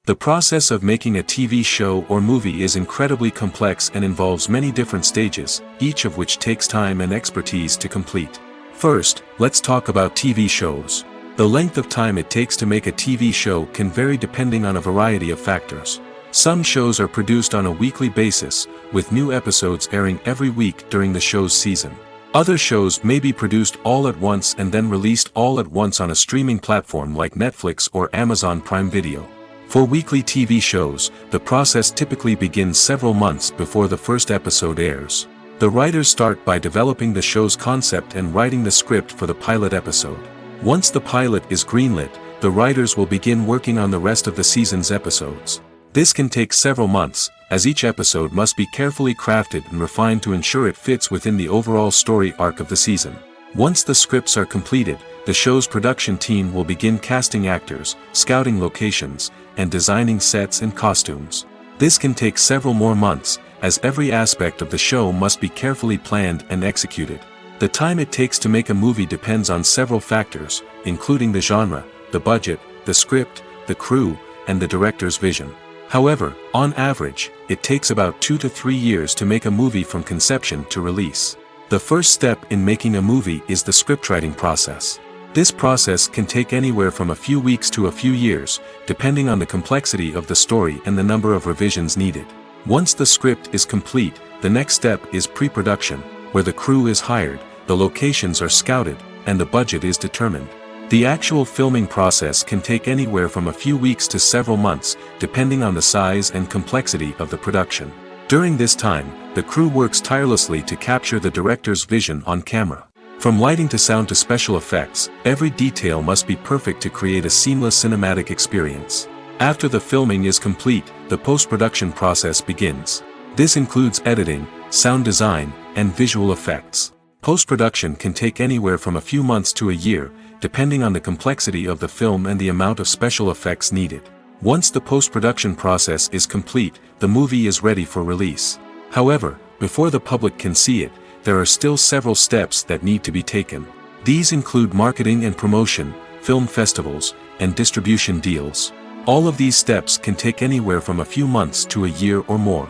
The process of making a TV show or movie is incredibly complex and involves many different stages, each of which takes time and expertise to complete. First, let's talk about TV shows. The length of time it takes to make a TV show can vary depending on a variety of factors. Some shows are produced on a weekly basis, with new episodes airing every week during the show's season. Other shows may be produced all at once and then released all at once on a streaming platform like Netflix or Amazon Prime Video. For weekly TV shows, the process typically begins several months before the first episode airs. The writers start by developing the show's concept and writing the script for the pilot episode. Once the pilot is greenlit, the writers will begin working on the rest of the season's episodes. This can take several months, as each episode must be carefully crafted and refined to ensure it fits within the overall story arc of the season. Once the scripts are completed, the show's production team will begin casting actors, scouting locations, and designing sets and costumes. This can take several more months, as every aspect of the show must be carefully planned and executed. The time it takes to make a movie depends on several factors, including the genre, the budget, the script, the crew, and the director's vision. However, on average, it takes about 2 to 3 years to make a movie from conception to release. The first step in making a movie is the scriptwriting process. This process can take anywhere from a few weeks to a few years, depending on the complexity of the story and the number of revisions needed. Once the script is complete, the next step is pre-production, where the crew is hired, the locations are scouted, and the budget is determined. The actual filming process can take anywhere from a few weeks to several months, depending on the size and complexity of the production. During this time, the crew works tirelessly to capture the director's vision on camera. From lighting to sound to special effects, every detail must be perfect to create a seamless cinematic experience. After the filming is complete, the post-production process begins. This includes editing, sound design, and visual effects. Post-production can take anywhere from a few months to a year, depending on the complexity of the film and the amount of special effects needed. Once the post-production process is complete, the movie is ready for release. However, before the public can see it, there are still several steps that need to be taken. These include marketing and promotion, film festivals, and distribution deals. All of these steps can take anywhere from a few months to a year or more.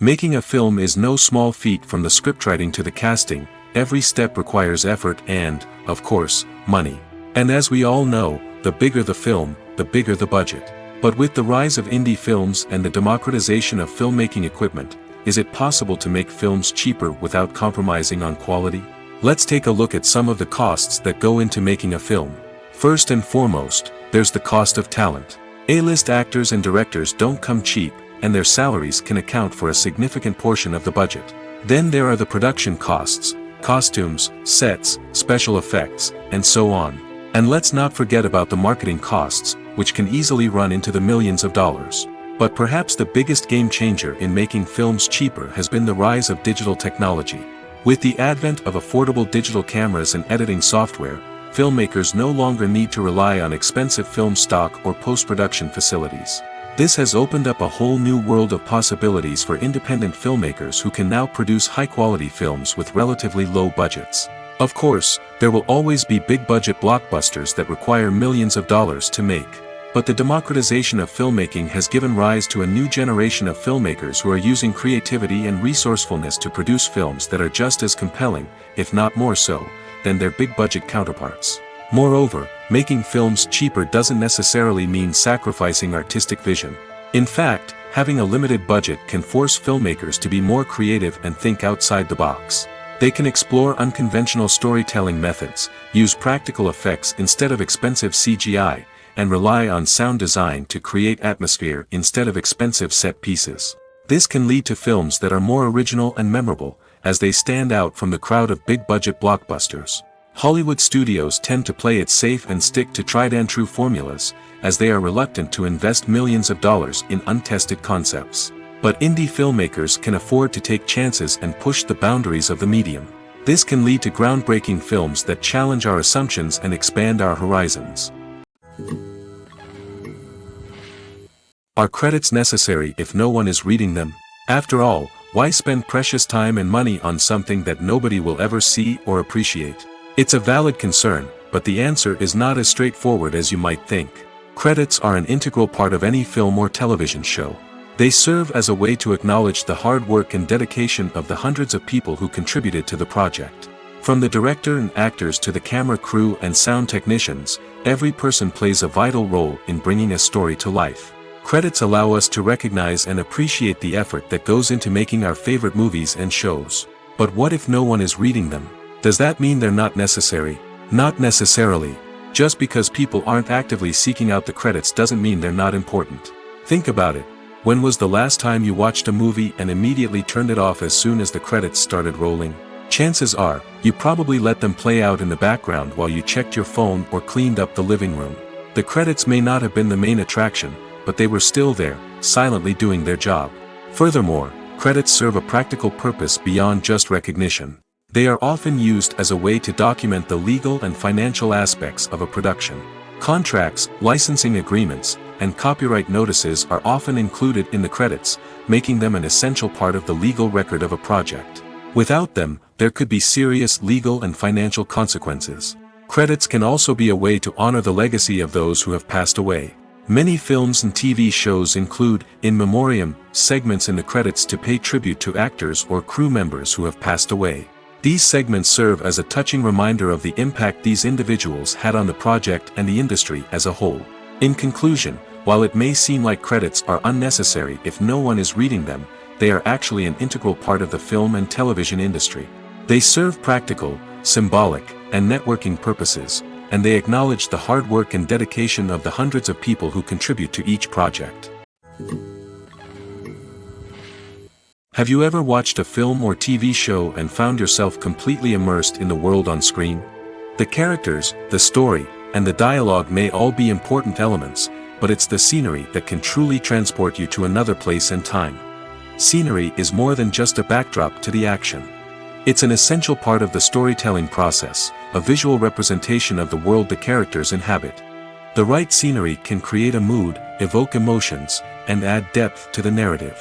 Making a film is no small feat. From the scriptwriting to the casting, every step requires effort and, of course, money. And as we all know, the bigger the film, the bigger the budget. But with the rise of indie films and the democratization of filmmaking equipment, is it possible to make films cheaper without compromising on quality? Let's take a look at some of the costs that go into making a film. First and foremost, there's the cost of talent. A-list actors and directors don't come cheap, and their salaries can account for a significant portion of the budget. Then there are the production costs, costumes, sets, special effects, and so on. And let's not forget about the marketing costs, which can easily run into the millions of dollars. But perhaps the biggest game changer in making films cheaper has been the rise of digital technology. With the advent of affordable digital cameras and editing software, filmmakers no longer need to rely on expensive film stock or post-production facilities. This has opened up a whole new world of possibilities for independent filmmakers who can now produce high-quality films with relatively low budgets. Of course, there will always be big-budget blockbusters that require millions of dollars to make. But the democratization of filmmaking has given rise to a new generation of filmmakers who are using creativity and resourcefulness to produce films that are just as compelling, if not more so, than their big-budget counterparts. Moreover, making films cheaper doesn't necessarily mean sacrificing artistic vision. In fact, having a limited budget can force filmmakers to be more creative and think outside the box. They can explore unconventional storytelling methods, use practical effects instead of expensive CGI, and rely on sound design to create atmosphere instead of expensive set pieces. This can lead to films that are more original and memorable, as they stand out from the crowd of big-budget blockbusters. Hollywood studios tend to play it safe and stick to tried-and-true formulas, as they are reluctant to invest millions of dollars in untested concepts. But indie filmmakers can afford to take chances and push the boundaries of the medium. This can lead to groundbreaking films that challenge our assumptions and expand our horizons. Are credits necessary if no one is reading them? After all, why spend precious time and money on something that nobody will ever see or appreciate? It's a valid concern, but the answer is not as straightforward as you might think. Credits are an integral part of any film or television show. They serve as a way to acknowledge the hard work and dedication of the hundreds of people who contributed to the project. From the director and actors to the camera crew and sound technicians, every person plays a vital role in bringing a story to life. Credits allow us to recognize and appreciate the effort that goes into making our favorite movies and shows. But what if no one is reading them? Does that mean they're not necessary? Not necessarily. Just because people aren't actively seeking out the credits doesn't mean they're not important. Think about it. When was the last time you watched a movie and immediately turned it off as soon as the credits started rolling? Chances are, you probably let them play out in the background while you checked your phone or cleaned up the living room. The credits may not have been the main attraction, but they were still there, silently doing their job. Furthermore, credits serve a practical purpose beyond just recognition. They are often used as a way to document the legal and financial aspects of a production. Contracts, licensing agreements, and copyright notices are often included in the credits, making them an essential part of the legal record of a project. Without them, there could be serious legal and financial consequences. Credits can also be a way to honor the legacy of those who have passed away. Many films and TV shows include, in memoriam, segments in the credits to pay tribute to actors or crew members who have passed away. These segments serve as a touching reminder of the impact these individuals had on the project and the industry as a whole. In conclusion, while it may seem like credits are unnecessary if no one is reading them, they are actually an integral part of the film and television industry. They serve practical, symbolic, and networking purposes, and they acknowledge the hard work and dedication of the hundreds of people who contribute to each project. Have you ever watched a film or TV show and found yourself completely immersed in the world on screen? The characters, the story, and the dialogue may all be important elements, but it's the scenery that can truly transport you to another place and time. Scenery is more than just a backdrop to the action. It's an essential part of the storytelling process, a visual representation of the world the characters inhabit. The right scenery can create a mood, evoke emotions, and add depth to the narrative.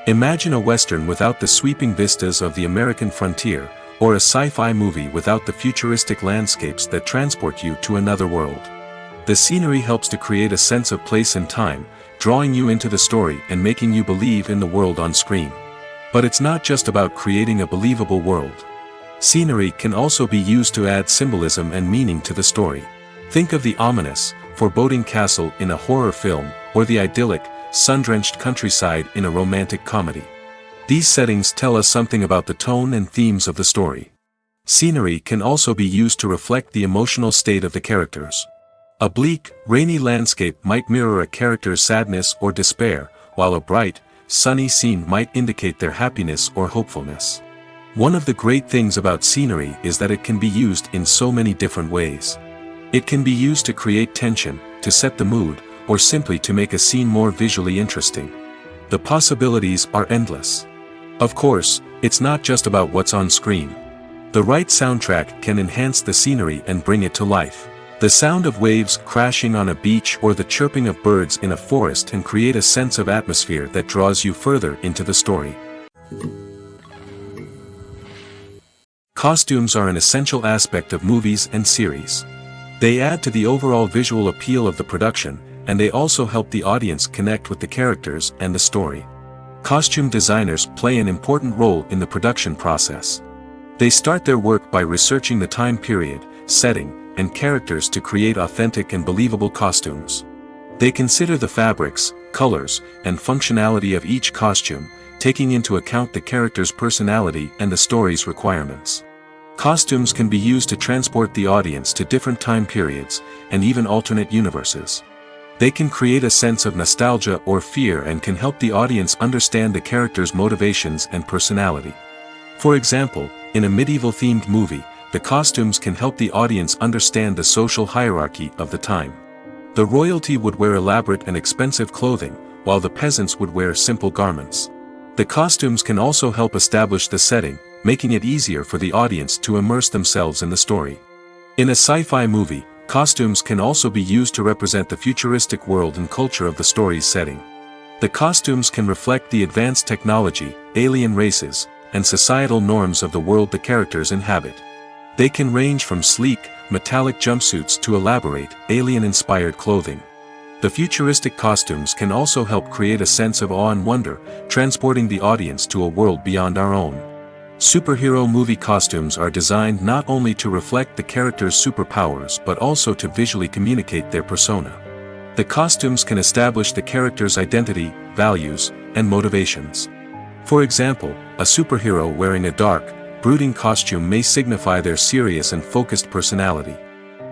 Imagine a Western without the sweeping vistas of the American frontier, or a sci-fi movie without the futuristic landscapes that transport you to another world. The scenery helps to create a sense of place and time, drawing you into the story and making you believe in the world on screen. But it's not just about creating a believable world. Scenery can also be used to add symbolism and meaning to the story. Think of the ominous, foreboding castle in a horror film, or the idyllic, sun-drenched countryside in a romantic comedy. These settings tell us something about the tone and themes of the story. Scenery can also be used to reflect the emotional state of the characters. A bleak, rainy landscape might mirror a character's sadness or despair, while a bright, sunny scene might indicate their happiness or hopefulness. One of the great things about scenery is that it can be used in so many different ways. It can be used to create tension, to set the mood, or simply to make a scene more visually interesting. The possibilities are endless. Of course, it's not just about what's on screen. The right soundtrack can enhance the scenery and bring it to life. The sound of waves crashing on a beach or the chirping of birds in a forest can create a sense of atmosphere that draws you further into the story. Costumes are an essential aspect of movies and series. They add to the overall visual appeal of the production, and they also help the audience connect with the characters and the story. Costume designers play an important role in the production process. They start their work by researching the time period, setting, and characters to create authentic and believable costumes. They consider the fabrics, colors, and functionality of each costume, taking into account the character's personality and the story's requirements. Costumes can be used to transport the audience to different time periods, and even alternate universes. They can create a sense of nostalgia or fear and can help the audience understand the character's motivations and personality. For example, in a medieval-themed movie, the costumes can help the audience understand the social hierarchy of the time. The royalty would wear elaborate and expensive clothing, while the peasants would wear simple garments. The costumes can also help establish the setting, making it easier for the audience to immerse themselves in the story. In a sci-fi movie, costumes can also be used to represent the futuristic world and culture of the story's setting. The costumes can reflect the advanced technology, alien races, and societal norms of the world the characters inhabit. They can range from sleek, metallic jumpsuits to elaborate, alien-inspired clothing. The futuristic costumes can also help create a sense of awe and wonder, transporting the audience to a world beyond our own. Superhero movie costumes are designed not only to reflect the character's superpowers but also to visually communicate their persona. The costumes can establish the character's identity, values, and motivations. For example, a superhero wearing a dark, brooding costume may signify their serious and focused personality.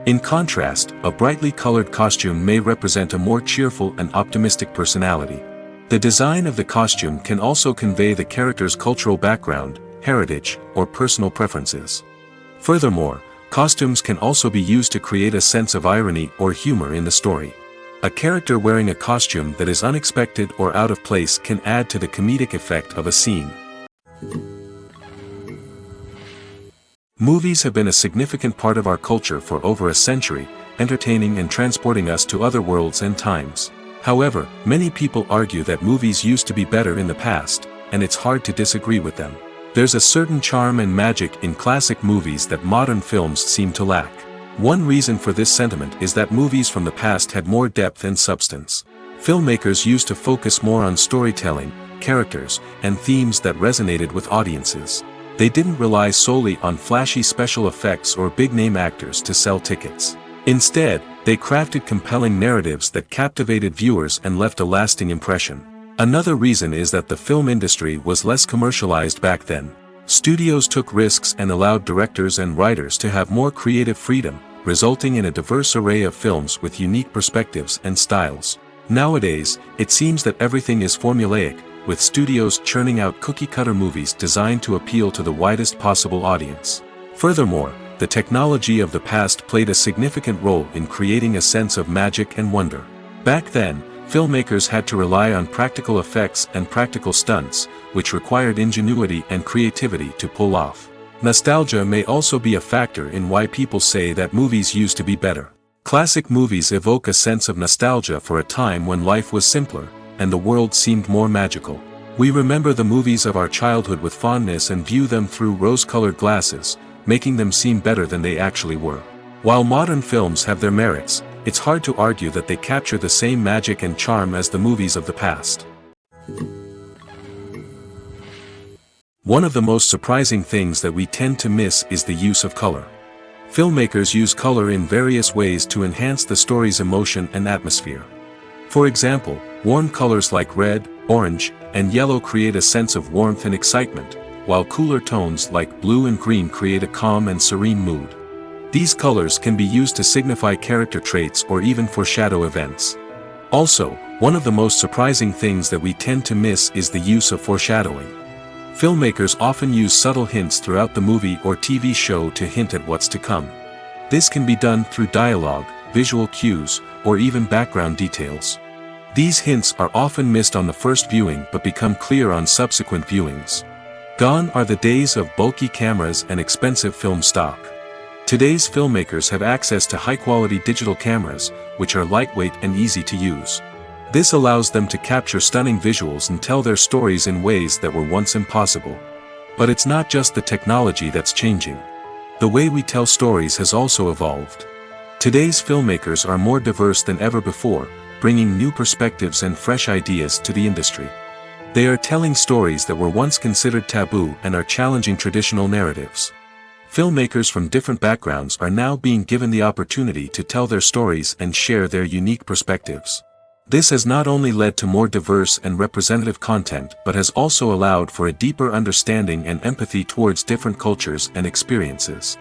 In contrast, a brightly colored costume may represent a more cheerful and optimistic personality. The design of the costume can also convey the character's cultural background, heritage, or personal preferences. Furthermore, costumes can also be used to create a sense of irony or humor in the story. A character wearing a costume that is unexpected or out of place can add to the comedic effect of a scene. Movies have been a significant part of our culture for over a century, entertaining and transporting us to other worlds and times. However, many people argue that movies used to be better in the past, and it's hard to disagree with them. There's a certain charm and magic in classic movies that modern films seem to lack. One reason for this sentiment is that movies from the past had more depth and substance. Filmmakers used to focus more on storytelling, characters, and themes that resonated with audiences. They didn't rely solely on flashy special effects or big-name actors to sell tickets. Instead, they crafted compelling narratives that captivated viewers and left a lasting impression. Another reason is that the film industry was less commercialized back then. Studios took risks and allowed directors and writers to have more creative freedom, resulting in a diverse array of films with unique perspectives and styles. Nowadays, it seems that everything is formulaic, with studios churning out cookie-cutter movies designed to appeal to the widest possible audience. Furthermore, the technology of the past played a significant role in creating a sense of magic and wonder. Back then, filmmakers had to rely on practical effects and practical stunts, which required ingenuity and creativity to pull off. Nostalgia may also be a factor in why people say that movies used to be better. Classic movies evoke a sense of nostalgia for a time when life was simpler, and the world seemed more magical. We remember the movies of our childhood with fondness and view them through rose-colored glasses, making them seem better than they actually were. While modern films have their merits, it's hard to argue that they capture the same magic and charm as the movies of the past. One of the most surprising things that we tend to miss is the use of color. Filmmakers use color in various ways to enhance the story's emotion and atmosphere. For example, warm colors like red, orange, and yellow create a sense of warmth and excitement, while cooler tones like blue and green create a calm and serene mood. These colors can be used to signify character traits or even foreshadow events. Also, one of the most surprising things that we tend to miss is the use of foreshadowing. Filmmakers often use subtle hints throughout the movie or TV show to hint at what's to come. This can be done through dialogue, visual cues, or even background details. These hints are often missed on the first viewing but become clear on subsequent viewings. Gone are the days of bulky cameras and expensive film stock. Today's filmmakers have access to high-quality digital cameras, which are lightweight and easy to use. This allows them to capture stunning visuals and tell their stories in ways that were once impossible. But it's not just the technology that's changing. The way we tell stories has also evolved. Today's filmmakers are more diverse than ever before, bringing new perspectives and fresh ideas to the industry. They are telling stories that were once considered taboo and are challenging traditional narratives. Filmmakers from different backgrounds are now being given the opportunity to tell their stories and share their unique perspectives. This has not only led to more diverse and representative content but has also allowed for a deeper understanding and empathy towards different cultures and experiences.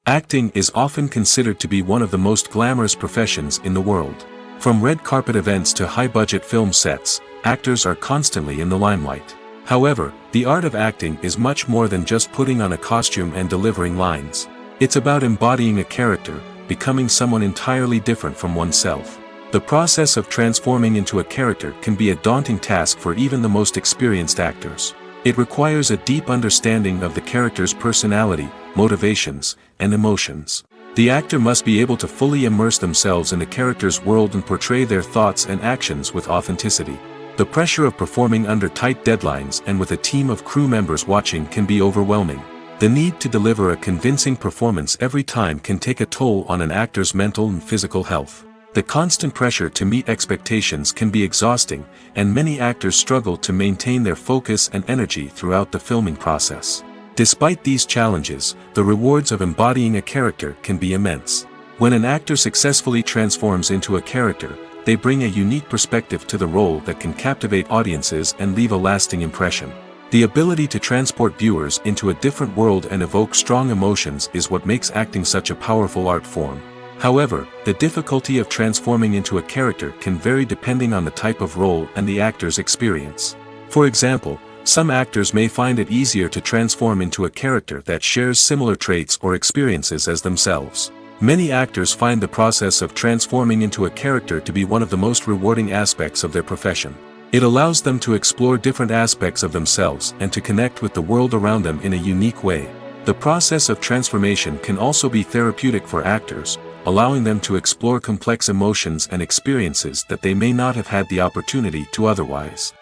Acting is often considered to be one of the most glamorous professions in the world. From red carpet events to high-budget film sets, actors are constantly in the limelight. However, the art of acting is much more than just putting on a costume and delivering lines. It's about embodying a character, becoming someone entirely different from oneself. The process of transforming into a character can be a daunting task for even the most experienced actors. It requires a deep understanding of the character's personality, motivations, and emotions. The actor must be able to fully immerse themselves in the character's world and portray their thoughts and actions with authenticity. The pressure of performing under tight deadlines and with a team of crew members watching can be overwhelming. The need to deliver a convincing performance every time can take a toll on an actor's mental and physical health. The constant pressure to meet expectations can be exhausting, and many actors struggle to maintain their focus and energy throughout the filming process. Despite these challenges, the rewards of embodying a character can be immense. When an actor successfully transforms into a character, they bring a unique perspective to the role that can captivate audiences and leave a lasting impression. The ability to transport viewers into a different world and evoke strong emotions is what makes acting such a powerful art form. However, the difficulty of transforming into a character can vary depending on the type of role and the actor's experience. For example, some actors may find it easier to transform into a character that shares similar traits or experiences as themselves. Many actors find the process of transforming into a character to be one of the most rewarding aspects of their profession. It allows them to explore different aspects of themselves and to connect with the world around them in a unique way. The process of transformation can also be therapeutic for actors, allowing them to explore complex emotions and experiences that they may not have had the opportunity to otherwise.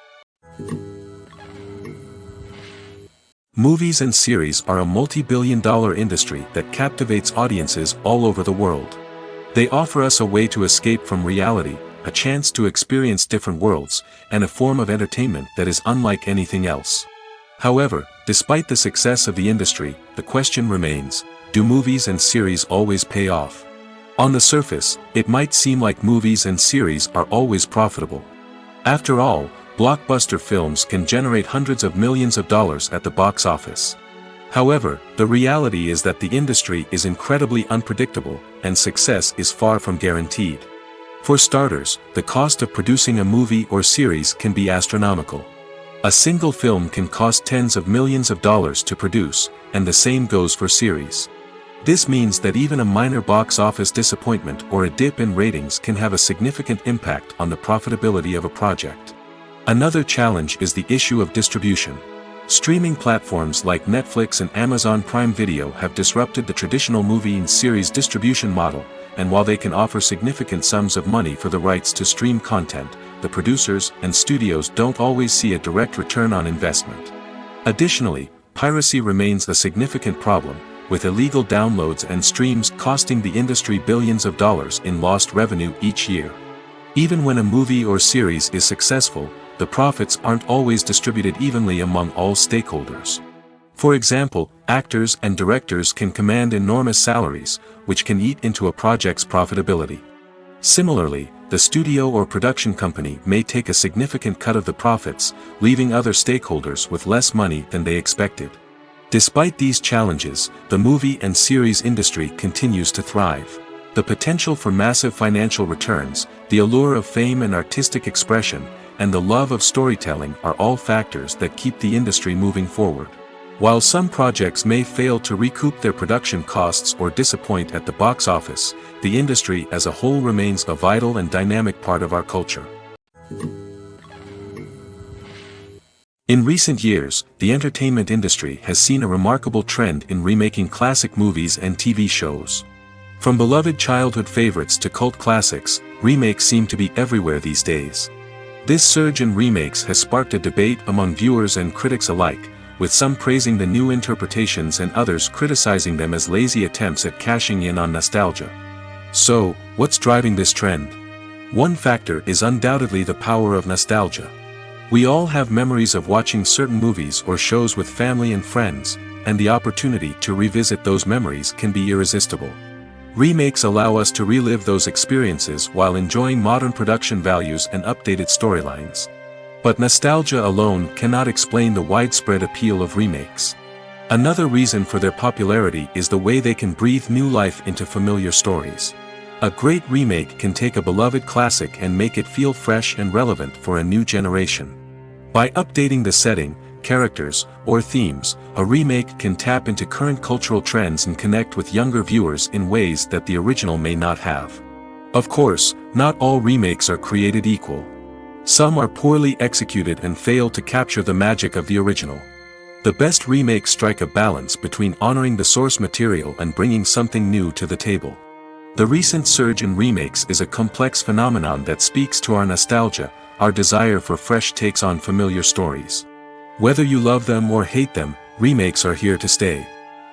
Movies and series are a multi-billion-dollar industry that captivates audiences all over the world. They offer us a way to escape from reality, a chance to experience different worlds, and a form of entertainment that is unlike anything else. However, despite the success of the industry, the question remains, do movies and series always pay off? On the surface, it might seem like movies and series are always profitable. After all, blockbuster films can generate hundreds of millions of dollars at the box office. However, the reality is that the industry is incredibly unpredictable, and success is far from guaranteed. For starters, the cost of producing a movie or series can be astronomical. A single film can cost tens of millions of dollars to produce, and the same goes for series. This means that even a minor box office disappointment or a dip in ratings can have a significant impact on the profitability of a project. Another challenge is the issue of distribution. Streaming platforms like Netflix and Amazon Prime Video have disrupted the traditional movie and series distribution model, and while they can offer significant sums of money for the rights to stream content, the producers and studios don't always see a direct return on investment. Additionally, piracy remains a significant problem, with illegal downloads and streams costing the industry billions of dollars in lost revenue each year. Even when a movie or series is successful, the profits aren't always distributed evenly among all stakeholders. For example, actors and directors can command enormous salaries, which can eat into a project's profitability. Similarly, the studio or production company may take a significant cut of the profits, leaving other stakeholders with less money than they expected. Despite these challenges, the movie and series industry continues to thrive. The potential for massive financial returns, the allure of fame and artistic expression, and the love of storytelling are all factors that keep the industry moving forward. While some projects may fail to recoup their production costs or disappoint at the box office, the industry as a whole remains a vital and dynamic part of our culture. In recent years, the entertainment industry has seen a remarkable trend in remaking classic movies and TV shows. From beloved childhood favorites to cult classics, remakes seem to be everywhere these days. This surge in remakes has sparked a debate among viewers and critics alike, with some praising the new interpretations and others criticizing them as lazy attempts at cashing in on nostalgia. So, what's driving this trend? One factor is undoubtedly the power of nostalgia. We all have memories of watching certain movies or shows with family and friends, and the opportunity to revisit those memories can be irresistible. Remakes allow us to relive those experiences while enjoying modern production values and updated storylines. But nostalgia alone cannot explain the widespread appeal of remakes. Another reason for their popularity is the way they can breathe new life into familiar stories. A great remake can take a beloved classic and make it feel fresh and relevant for a new generation. By updating the setting, characters, or themes, a remake can tap into current cultural trends and connect with younger viewers in ways that the original may not have. Of course, not all remakes are created equal. Some are poorly executed and fail to capture the magic of the original. The best remakes strike a balance between honoring the source material and bringing something new to the table. The recent surge in remakes is a complex phenomenon that speaks to our nostalgia, our desire for fresh takes on familiar stories. Whether you love them or hate them, remakes are here to stay.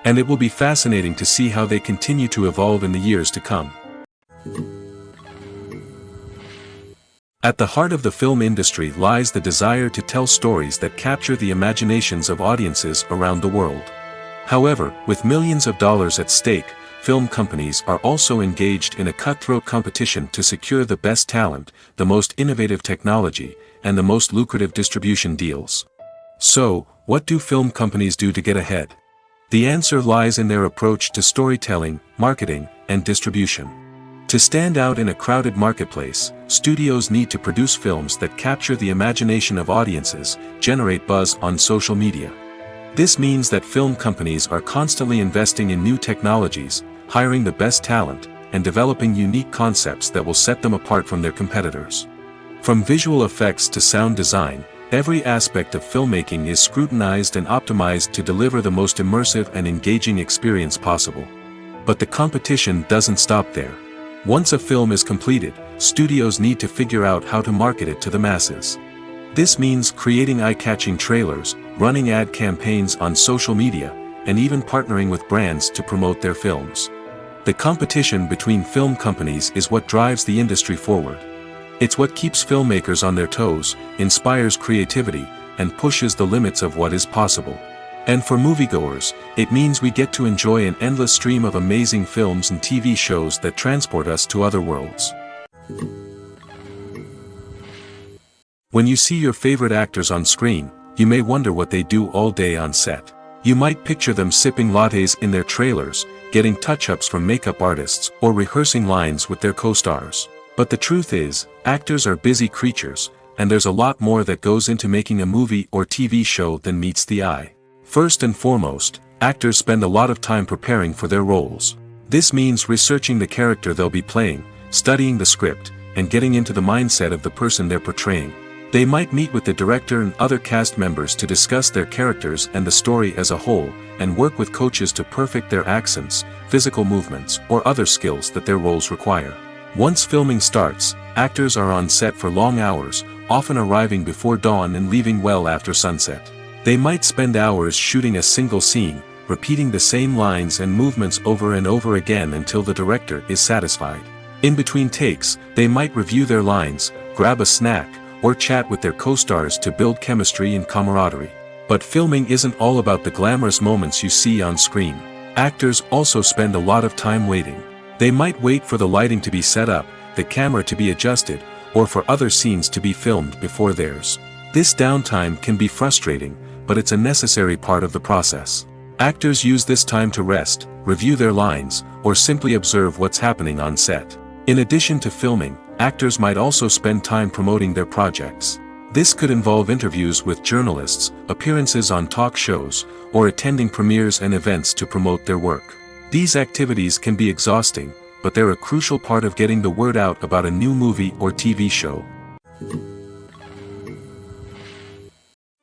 And it will be fascinating to see how they continue to evolve in the years to come. At the heart of the film industry lies the desire to tell stories that capture the imaginations of audiences around the world. However, with millions of dollars at stake, film companies are also engaged in a cutthroat competition to secure the best talent, the most innovative technology, and the most lucrative distribution deals. So, what do film companies do to get ahead? The answer lies in their approach to storytelling, marketing, and distribution. To stand out in a crowded marketplace, studios need to produce films that capture the imagination of audiences, generate buzz on social media. This means that film companies are constantly investing in new technologies, hiring the best talent, and developing unique concepts that will set them apart from their competitors. From visual effects to sound design, every aspect of filmmaking is scrutinized and optimized to deliver the most immersive and engaging experience possible. But the competition doesn't stop there. Once a film is completed, studios need to figure out how to market it to the masses. This means creating eye-catching trailers, running ad campaigns on social media, and even partnering with brands to promote their films. The competition between film companies is what drives the industry forward. It's what keeps filmmakers on their toes, inspires creativity, and pushes the limits of what is possible. And for moviegoers, it means we get to enjoy an endless stream of amazing films and TV shows that transport us to other worlds. When you see your favorite actors on screen, you may wonder what they do all day on set. You might picture them sipping lattes in their trailers, getting touch-ups from makeup artists, or rehearsing lines with their co-stars. But the truth is, actors are busy creatures, and there's a lot more that goes into making a movie or TV show than meets the eye. First and foremost, actors spend a lot of time preparing for their roles. This means researching the character they'll be playing, studying the script, and getting into the mindset of the person they're portraying. They might meet with the director and other cast members to discuss their characters and the story as a whole, and work with coaches to perfect their accents, physical movements, or other skills that their roles require. Once filming starts, actors are on set for long hours, often arriving before dawn and leaving well after sunset. They might spend hours shooting a single scene, repeating the same lines and movements over and over again until the director is satisfied. In between takes, they might review their lines, grab a snack, or chat with their co-stars to build chemistry and camaraderie. But filming isn't all about the glamorous moments you see on screen. Actors also spend a lot of time waiting. They might wait for the lighting to be set up, the camera to be adjusted, or for other scenes to be filmed before theirs. This downtime can be frustrating, but it's a necessary part of the process. Actors use this time to rest, review their lines, or simply observe what's happening on set. In addition to filming, actors might also spend time promoting their projects. This could involve interviews with journalists, appearances on talk shows, or attending premieres and events to promote their work. These activities can be exhausting, but they're a crucial part of getting the word out about a new movie or TV show.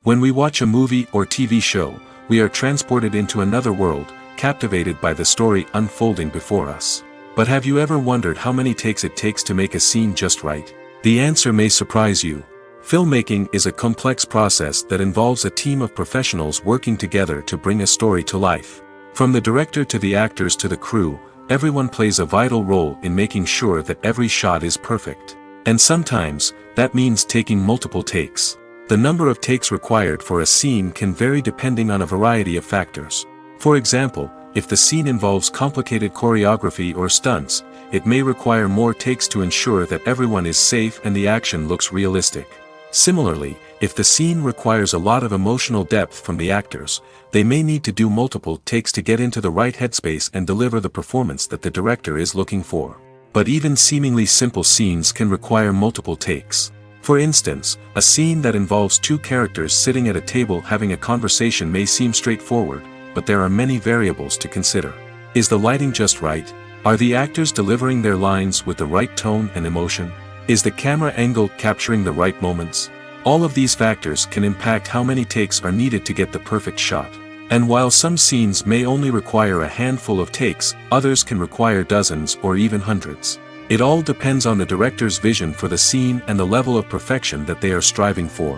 When we watch a movie or TV show, we are transported into another world, captivated by the story unfolding before us. But have you ever wondered how many takes it takes to make a scene just right? The answer may surprise you. Filmmaking is a complex process that involves a team of professionals working together to bring a story to life. From the director to the actors to the crew, everyone plays a vital role in making sure that every shot is perfect. And sometimes, that means taking multiple takes. The number of takes required for a scene can vary depending on a variety of factors. For example, if the scene involves complicated choreography or stunts, it may require more takes to ensure that everyone is safe and the action looks realistic. Similarly, if the scene requires a lot of emotional depth from the actors, they may need to do multiple takes to get into the right headspace and deliver the performance that the director is looking for. But even seemingly simple scenes can require multiple takes. For instance, a scene that involves two characters sitting at a table having a conversation may seem straightforward, but there are many variables to consider. Is the lighting just right? Are the actors delivering their lines with the right tone and emotion? Is the camera angle capturing the right moments? All of these factors can impact how many takes are needed to get the perfect shot. And while some scenes may only require a handful of takes, others can require dozens or even hundreds. It all depends on the director's vision for the scene and the level of perfection that they are striving for.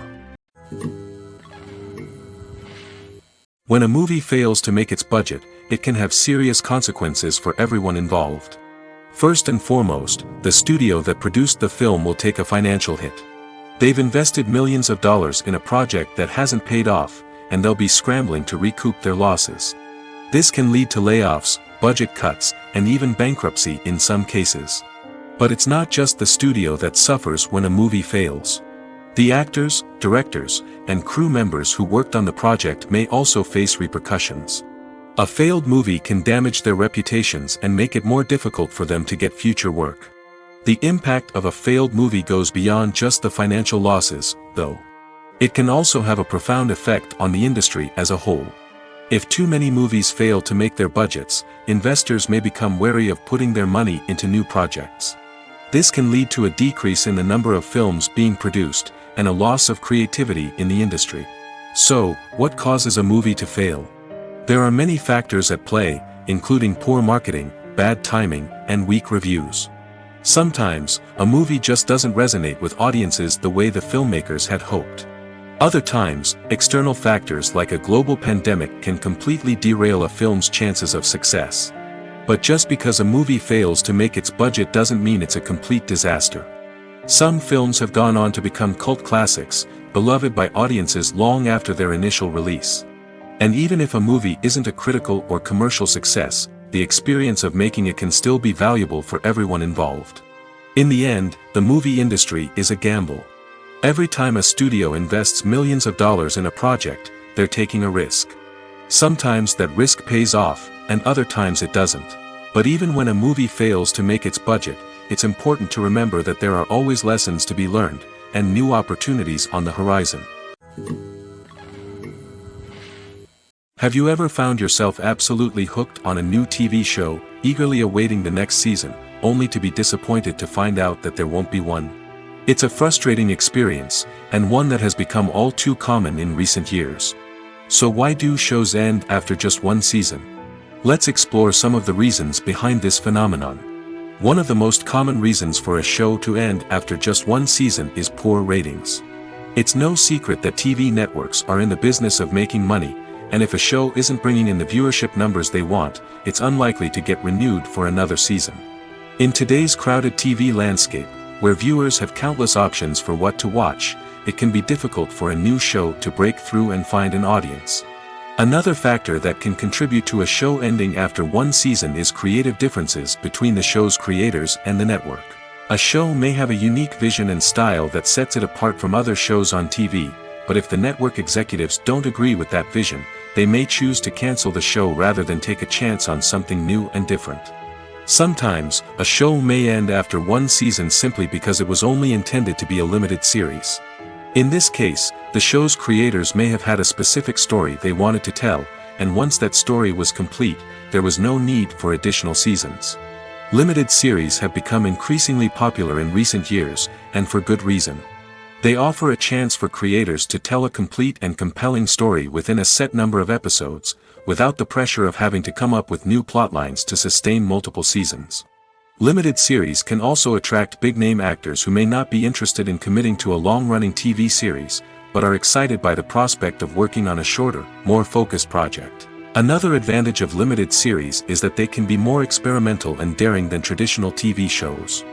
When a movie fails to make its budget, it can have serious consequences for everyone involved. First and foremost, the studio that produced the film will take a financial hit. They've invested millions of dollars in a project that hasn't paid off, and they'll be scrambling to recoup their losses. This can lead to layoffs, budget cuts, and even bankruptcy in some cases. But it's not just the studio that suffers when a movie fails. The actors, directors, and crew members who worked on the project may also face repercussions. A failed movie can damage their reputations and make it more difficult for them to get future work. The impact of a failed movie goes beyond just the financial losses, though. It can also have a profound effect on the industry as a whole. If too many movies fail to make their budgets, investors may become wary of putting their money into new projects. This can lead to a decrease in the number of films being produced, and a loss of creativity in the industry. So, what causes a movie to fail? There are many factors at play, including poor marketing, bad timing, and weak reviews. Sometimes, a movie just doesn't resonate with audiences the way the filmmakers had hoped. Other times, external factors like a global pandemic can completely derail a film's chances of success. But just because a movie fails to make its budget doesn't mean it's a complete disaster. Some films have gone on to become cult classics, beloved by audiences long after their initial release. And even if a movie isn't a critical or commercial success, the experience of making it can still be valuable for everyone involved. In the end, the movie industry is a gamble. Every time a studio invests millions of dollars in a project, they're taking a risk. Sometimes that risk pays off, and other times it doesn't. But even when a movie fails to make its budget, it's important to remember that there are always lessons to be learned, and new opportunities on the horizon. Have you ever found yourself absolutely hooked on a new TV show, eagerly awaiting the next season, only to be disappointed to find out that there won't be one? It's a frustrating experience, and one that has become all too common in recent years. So why do shows end after just one season? Let's explore some of the reasons behind this phenomenon. One of the most common reasons for a show to end after just one season is poor ratings. It's no secret that TV networks are in the business of making money, and if a show isn't bringing in the viewership numbers they want, it's unlikely to get renewed for another season. In today's crowded TV landscape, where viewers have countless options for what to watch, it can be difficult for a new show to break through and find an audience. Another factor that can contribute to a show ending after one season is creative differences between the show's creators and the network. A show may have a unique vision and style that sets it apart from other shows on TV, but if the network executives don't agree with that vision, they may choose to cancel the show rather than take a chance on something new and different. Sometimes, a show may end after one season simply because it was only intended to be a limited series. In this case, the show's creators may have had a specific story they wanted to tell, and once that story was complete, there was no need for additional seasons. Limited series have become increasingly popular in recent years, and for good reason. They offer a chance for creators to tell a complete and compelling story within a set number of episodes, without the pressure of having to come up with new plotlines to sustain multiple seasons. Limited series can also attract big-name actors who may not be interested in committing to a long-running TV series, but are excited by the prospect of working on a shorter, more focused project. Another advantage of limited series is that they can be more experimental and daring than traditional TV shows.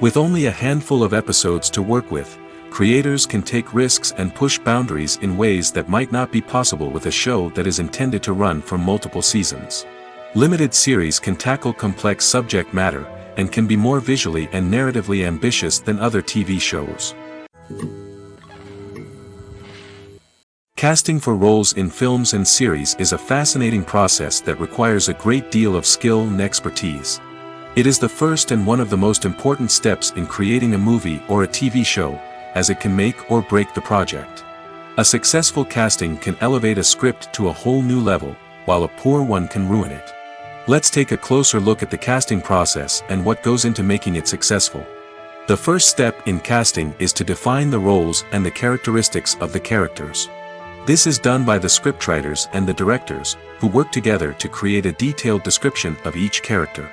With only a handful of episodes to work with, creators can take risks and push boundaries in ways that might not be possible with a show that is intended to run for multiple seasons. Limited series can tackle complex subject matter, and can be more visually and narratively ambitious than other TV shows. Casting for roles in films and series is a fascinating process that requires a great deal of skill and expertise. It is the first and one of the most important steps in creating a movie or a TV show, as it can make or break the project. A successful casting can elevate a script to a whole new level, while a poor one can ruin it. Let's take a closer look at the casting process and what goes into making it successful. The first step in casting is to define the roles and the characteristics of the characters. This is done by the scriptwriters and the directors, who work together to create a detailed description of each character.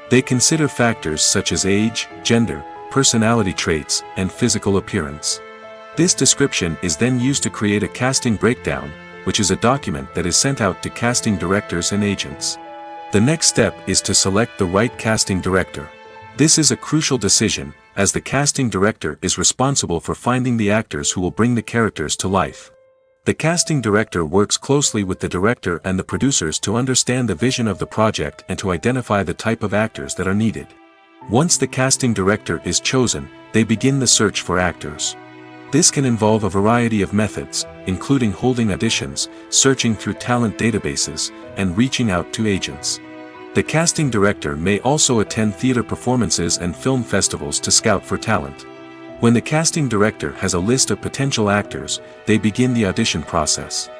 They consider factors such as age, gender, personality traits, and physical appearance. This description is then used to create a casting breakdown, which is a document that is sent out to casting directors and agents. The next step is to select the right casting director. This is a crucial decision, as the casting director is responsible for finding the actors who will bring the characters to life. The casting director works closely with the director and the producers to understand the vision of the project and to identify the type of actors that are needed. Once the casting director is chosen, they begin the search for actors. This can involve a variety of methods, including holding auditions, searching through talent databases, and reaching out to agents. The casting director may also attend theater performances and film festivals to scout for talent. When the casting director has a list of potential actors, they begin the audition process.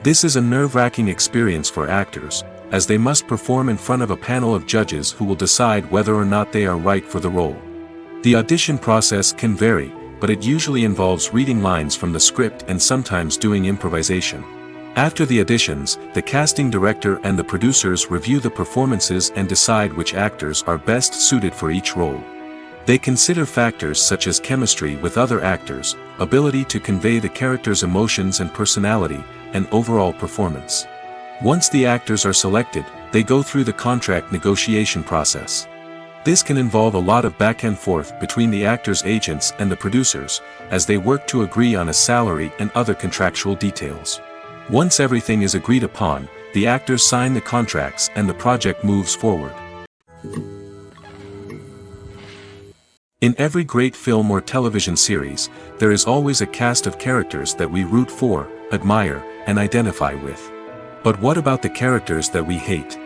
This is a nerve-wracking experience for actors, as they must perform in front of a panel of judges who will decide whether or not they are right for the role. The audition process can vary, but it usually involves reading lines from the script and sometimes doing improvisation. After the auditions, the casting director and the producers review the performances and decide which actors are best suited for each role. They consider factors such as chemistry with other actors, ability to convey the character's emotions and personality, and overall performance. Once the actors are selected, they go through the contract negotiation process. This can involve a lot of back and forth between the actors' agents and the producers, as they work to agree on a salary and other contractual details. Once everything is agreed upon, the actors sign the contracts and the project moves forward. In every great film or television series, there is always a cast of characters that we root for, admire, and identify with. But what about the characters that we hate?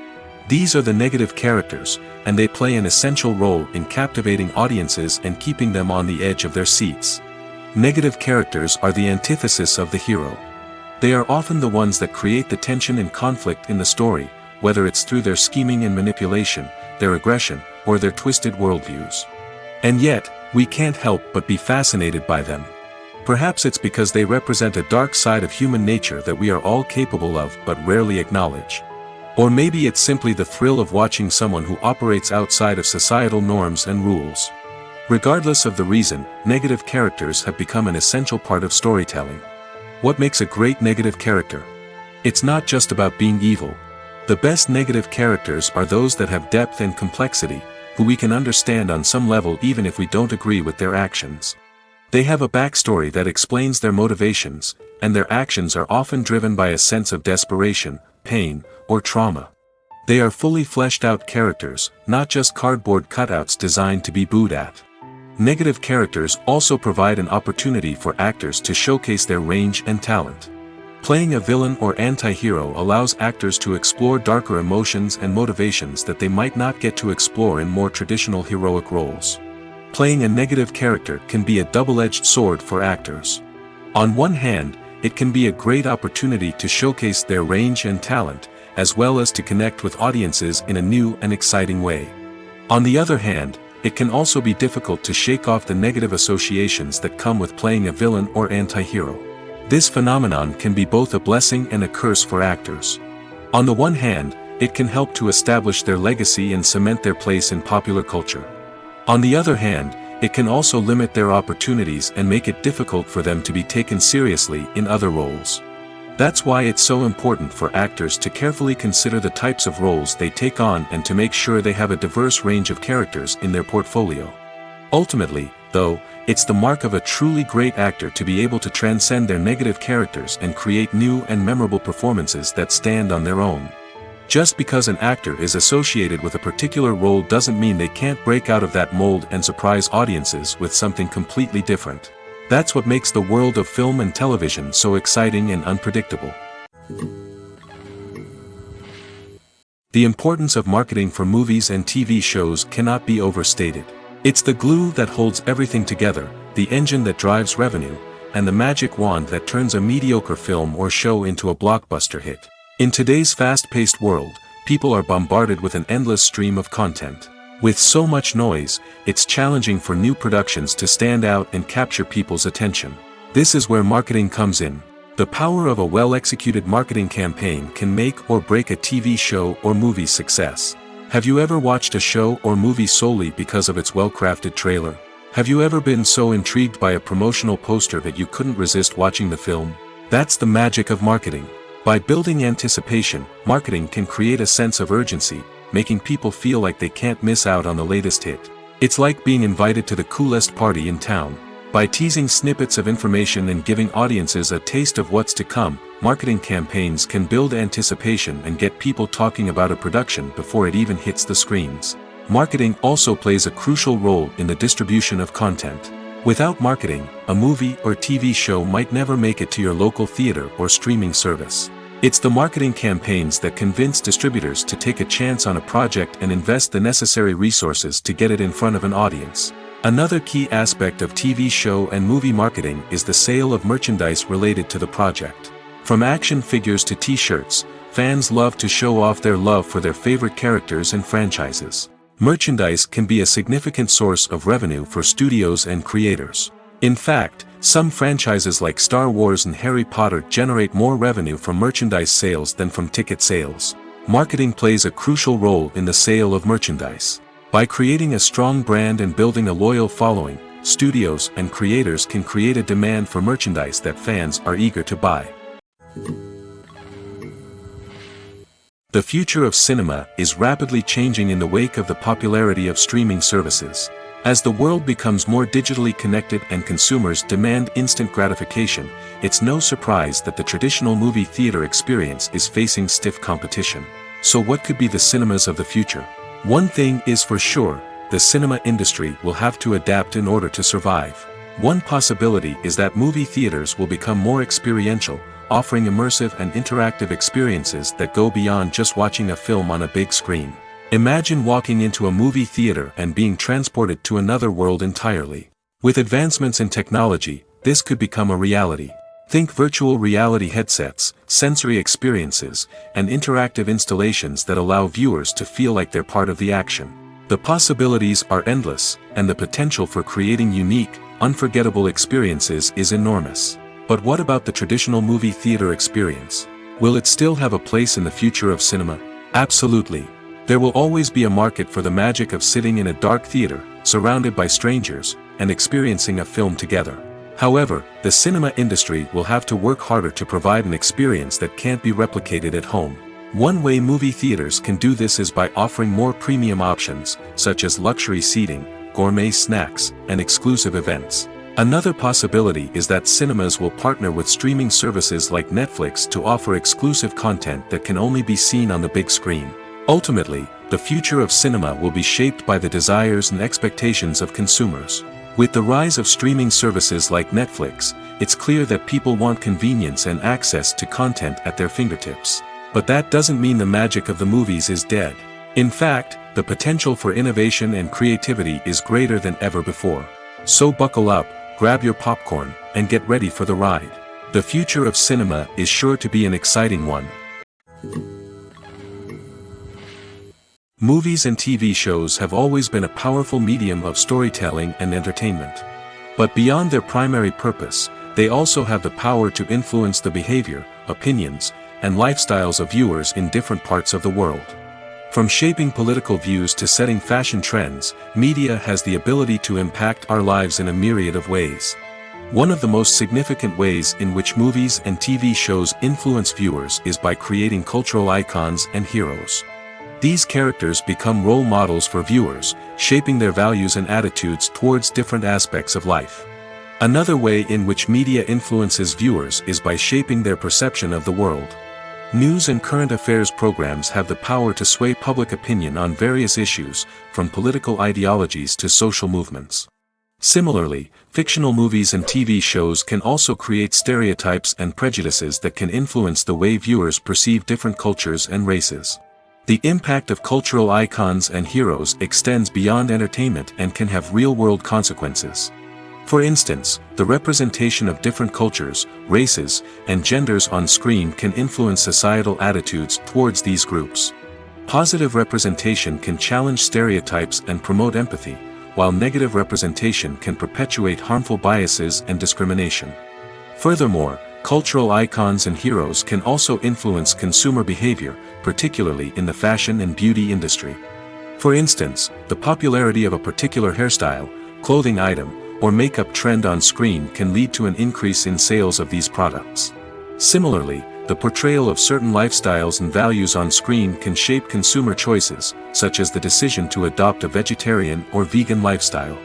These are the negative characters, and they play an essential role in captivating audiences and keeping them on the edge of their seats. Negative characters are the antithesis of the hero. They are often the ones that create the tension and conflict in the story, whether it's through their scheming and manipulation, their aggression, or their twisted worldviews. And yet, we can't help but be fascinated by them. Perhaps it's because they represent a dark side of human nature that we are all capable of but rarely acknowledge. Or maybe it's simply the thrill of watching someone who operates outside of societal norms and rules. Regardless of the reason, negative characters have become an essential part of storytelling. What makes a great negative character? It's not just about being evil. The best negative characters are those that have depth and complexity, who we can understand on some level even if we don't agree with their actions. They have a backstory that explains their motivations, and their actions are often driven by a sense of desperation, pain, or trauma. They are fully fleshed out characters, not just cardboard cutouts designed to be booed at. Negative characters also provide an opportunity for actors to showcase their range and talent. Playing a villain or anti-hero allows actors to explore darker emotions and motivations that they might not get to explore in more traditional heroic roles. Playing a negative character can be a double-edged sword for actors. On one hand, it can be a great opportunity to showcase their range and talent, as well as to connect with audiences in a new and exciting way. On the other hand, it can also be difficult to shake off the negative associations that come with playing a villain or anti-hero. This phenomenon can be both a blessing and a curse for actors. On the one hand, it can help to establish their legacy and cement their place in popular culture. On the other hand, it can also limit their opportunities and make it difficult for them to be taken seriously in other roles. That's why it's so important for actors to carefully consider the types of roles they take on and to make sure they have a diverse range of characters in their portfolio. Ultimately, though, it's the mark of a truly great actor to be able to transcend their negative characters and create new and memorable performances that stand on their own. Just because an actor is associated with a particular role doesn't mean they can't break out of that mold and surprise audiences with something completely different. That's what makes the world of film and television so exciting and unpredictable. The importance of marketing for movies and TV shows cannot be overstated. It's the glue that holds everything together, the engine that drives revenue, and the magic wand that turns a mediocre film or show into a blockbuster hit. In today's fast-paced world, people are bombarded with an endless stream of content. With so much noise, it's challenging for new productions to stand out and capture people's attention. This is where marketing comes in. The power of a well-executed marketing campaign can make or break a TV show or movie's success. Have you ever watched a show or movie solely because of its well-crafted trailer? Have you ever been so intrigued by a promotional poster that you couldn't resist watching the film? That's the magic of marketing. By building anticipation, marketing can create a sense of urgency, making people feel like they can't miss out on the latest hit. It's like being invited to the coolest party in town. By teasing snippets of information and giving audiences a taste of what's to come, marketing campaigns can build anticipation and get people talking about a production before it even hits the screens. Marketing also plays a crucial role in the distribution of content. Without marketing, a movie or TV show might never make it to your local theater or streaming service. It's the marketing campaigns that convince distributors to take a chance on a project and invest the necessary resources to get it in front of an audience. Another key aspect of TV show and movie marketing is the sale of merchandise related to the project. From action figures to t-shirts, fans love to show off their love for their favorite characters and franchises. Merchandise can be a significant source of revenue for studios and creators. In fact, some franchises like Star Wars and Harry Potter generate more revenue from merchandise sales than from ticket sales. Marketing plays a crucial role in the sale of merchandise. By creating a strong brand and building a loyal following, studios and creators can create a demand for merchandise that fans are eager to buy. The future of cinema is rapidly changing in the wake of the popularity of streaming services. As the world becomes more digitally connected and consumers demand instant gratification, it's no surprise that the traditional movie theater experience is facing stiff competition. So what could be the cinemas of the future? One thing is for sure, the cinema industry will have to adapt in order to survive. One possibility is that movie theaters will become more experiential, offering immersive and interactive experiences that go beyond just watching a film on a big screen. Imagine walking into a movie theater and being transported to another world entirely. With advancements in technology, this could become a reality. Think virtual reality headsets, sensory experiences, and interactive installations that allow viewers to feel like they're part of the action. The possibilities are endless, and the potential for creating unique, unforgettable experiences is enormous. But what about the traditional movie theater experience? Will it still have a place in the future of cinema? Absolutely. There will always be a market for the magic of sitting in a dark theater, surrounded by strangers, and experiencing a film together. However, the cinema industry will have to work harder to provide an experience that can't be replicated at home. One way movie theaters can do this is by offering more premium options, such as luxury seating, gourmet snacks, and exclusive events. Another possibility is that cinemas will partner with streaming services like Netflix to offer exclusive content that can only be seen on the big screen. Ultimately, the future of cinema will be shaped by the desires and expectations of consumers. With the rise of streaming services like Netflix, it's clear that people want convenience and access to content at their fingertips. But that doesn't mean the magic of the movies is dead. In fact, the potential for innovation and creativity is greater than ever before. So buckle up, grab your popcorn, and get ready for the ride. The future of cinema is sure to be an exciting one. Movies and TV shows have always been a powerful medium of storytelling and entertainment. But beyond their primary purpose, they also have the power to influence the behavior, opinions, and lifestyles of viewers in different parts of the world. From shaping political views to setting fashion trends, media has the ability to impact our lives in a myriad of ways. One of the most significant ways in which movies and TV shows influence viewers is by creating cultural icons and heroes. These characters become role models for viewers, shaping their values and attitudes towards different aspects of life. Another way in which media influences viewers is by shaping their perception of the world. News and current affairs programs have the power to sway public opinion on various issues, from political ideologies to social movements. Similarly, fictional movies and TV shows can also create stereotypes and prejudices that can influence the way viewers perceive different cultures and races. The impact of cultural icons and heroes extends beyond entertainment and can have real-world consequences. For instance, the representation of different cultures, races, and genders on screen can influence societal attitudes towards these groups. Positive representation can challenge stereotypes and promote empathy, while negative representation can perpetuate harmful biases and discrimination. Furthermore, cultural icons and heroes can also influence consumer behavior, particularly in the fashion and beauty industry. For instance, the popularity of a particular hairstyle, clothing item, or makeup trend on screen can lead to an increase in sales of these products. Similarly, the portrayal of certain lifestyles and values on screen can shape consumer choices, such as the decision to adopt a vegetarian or vegan lifestyle.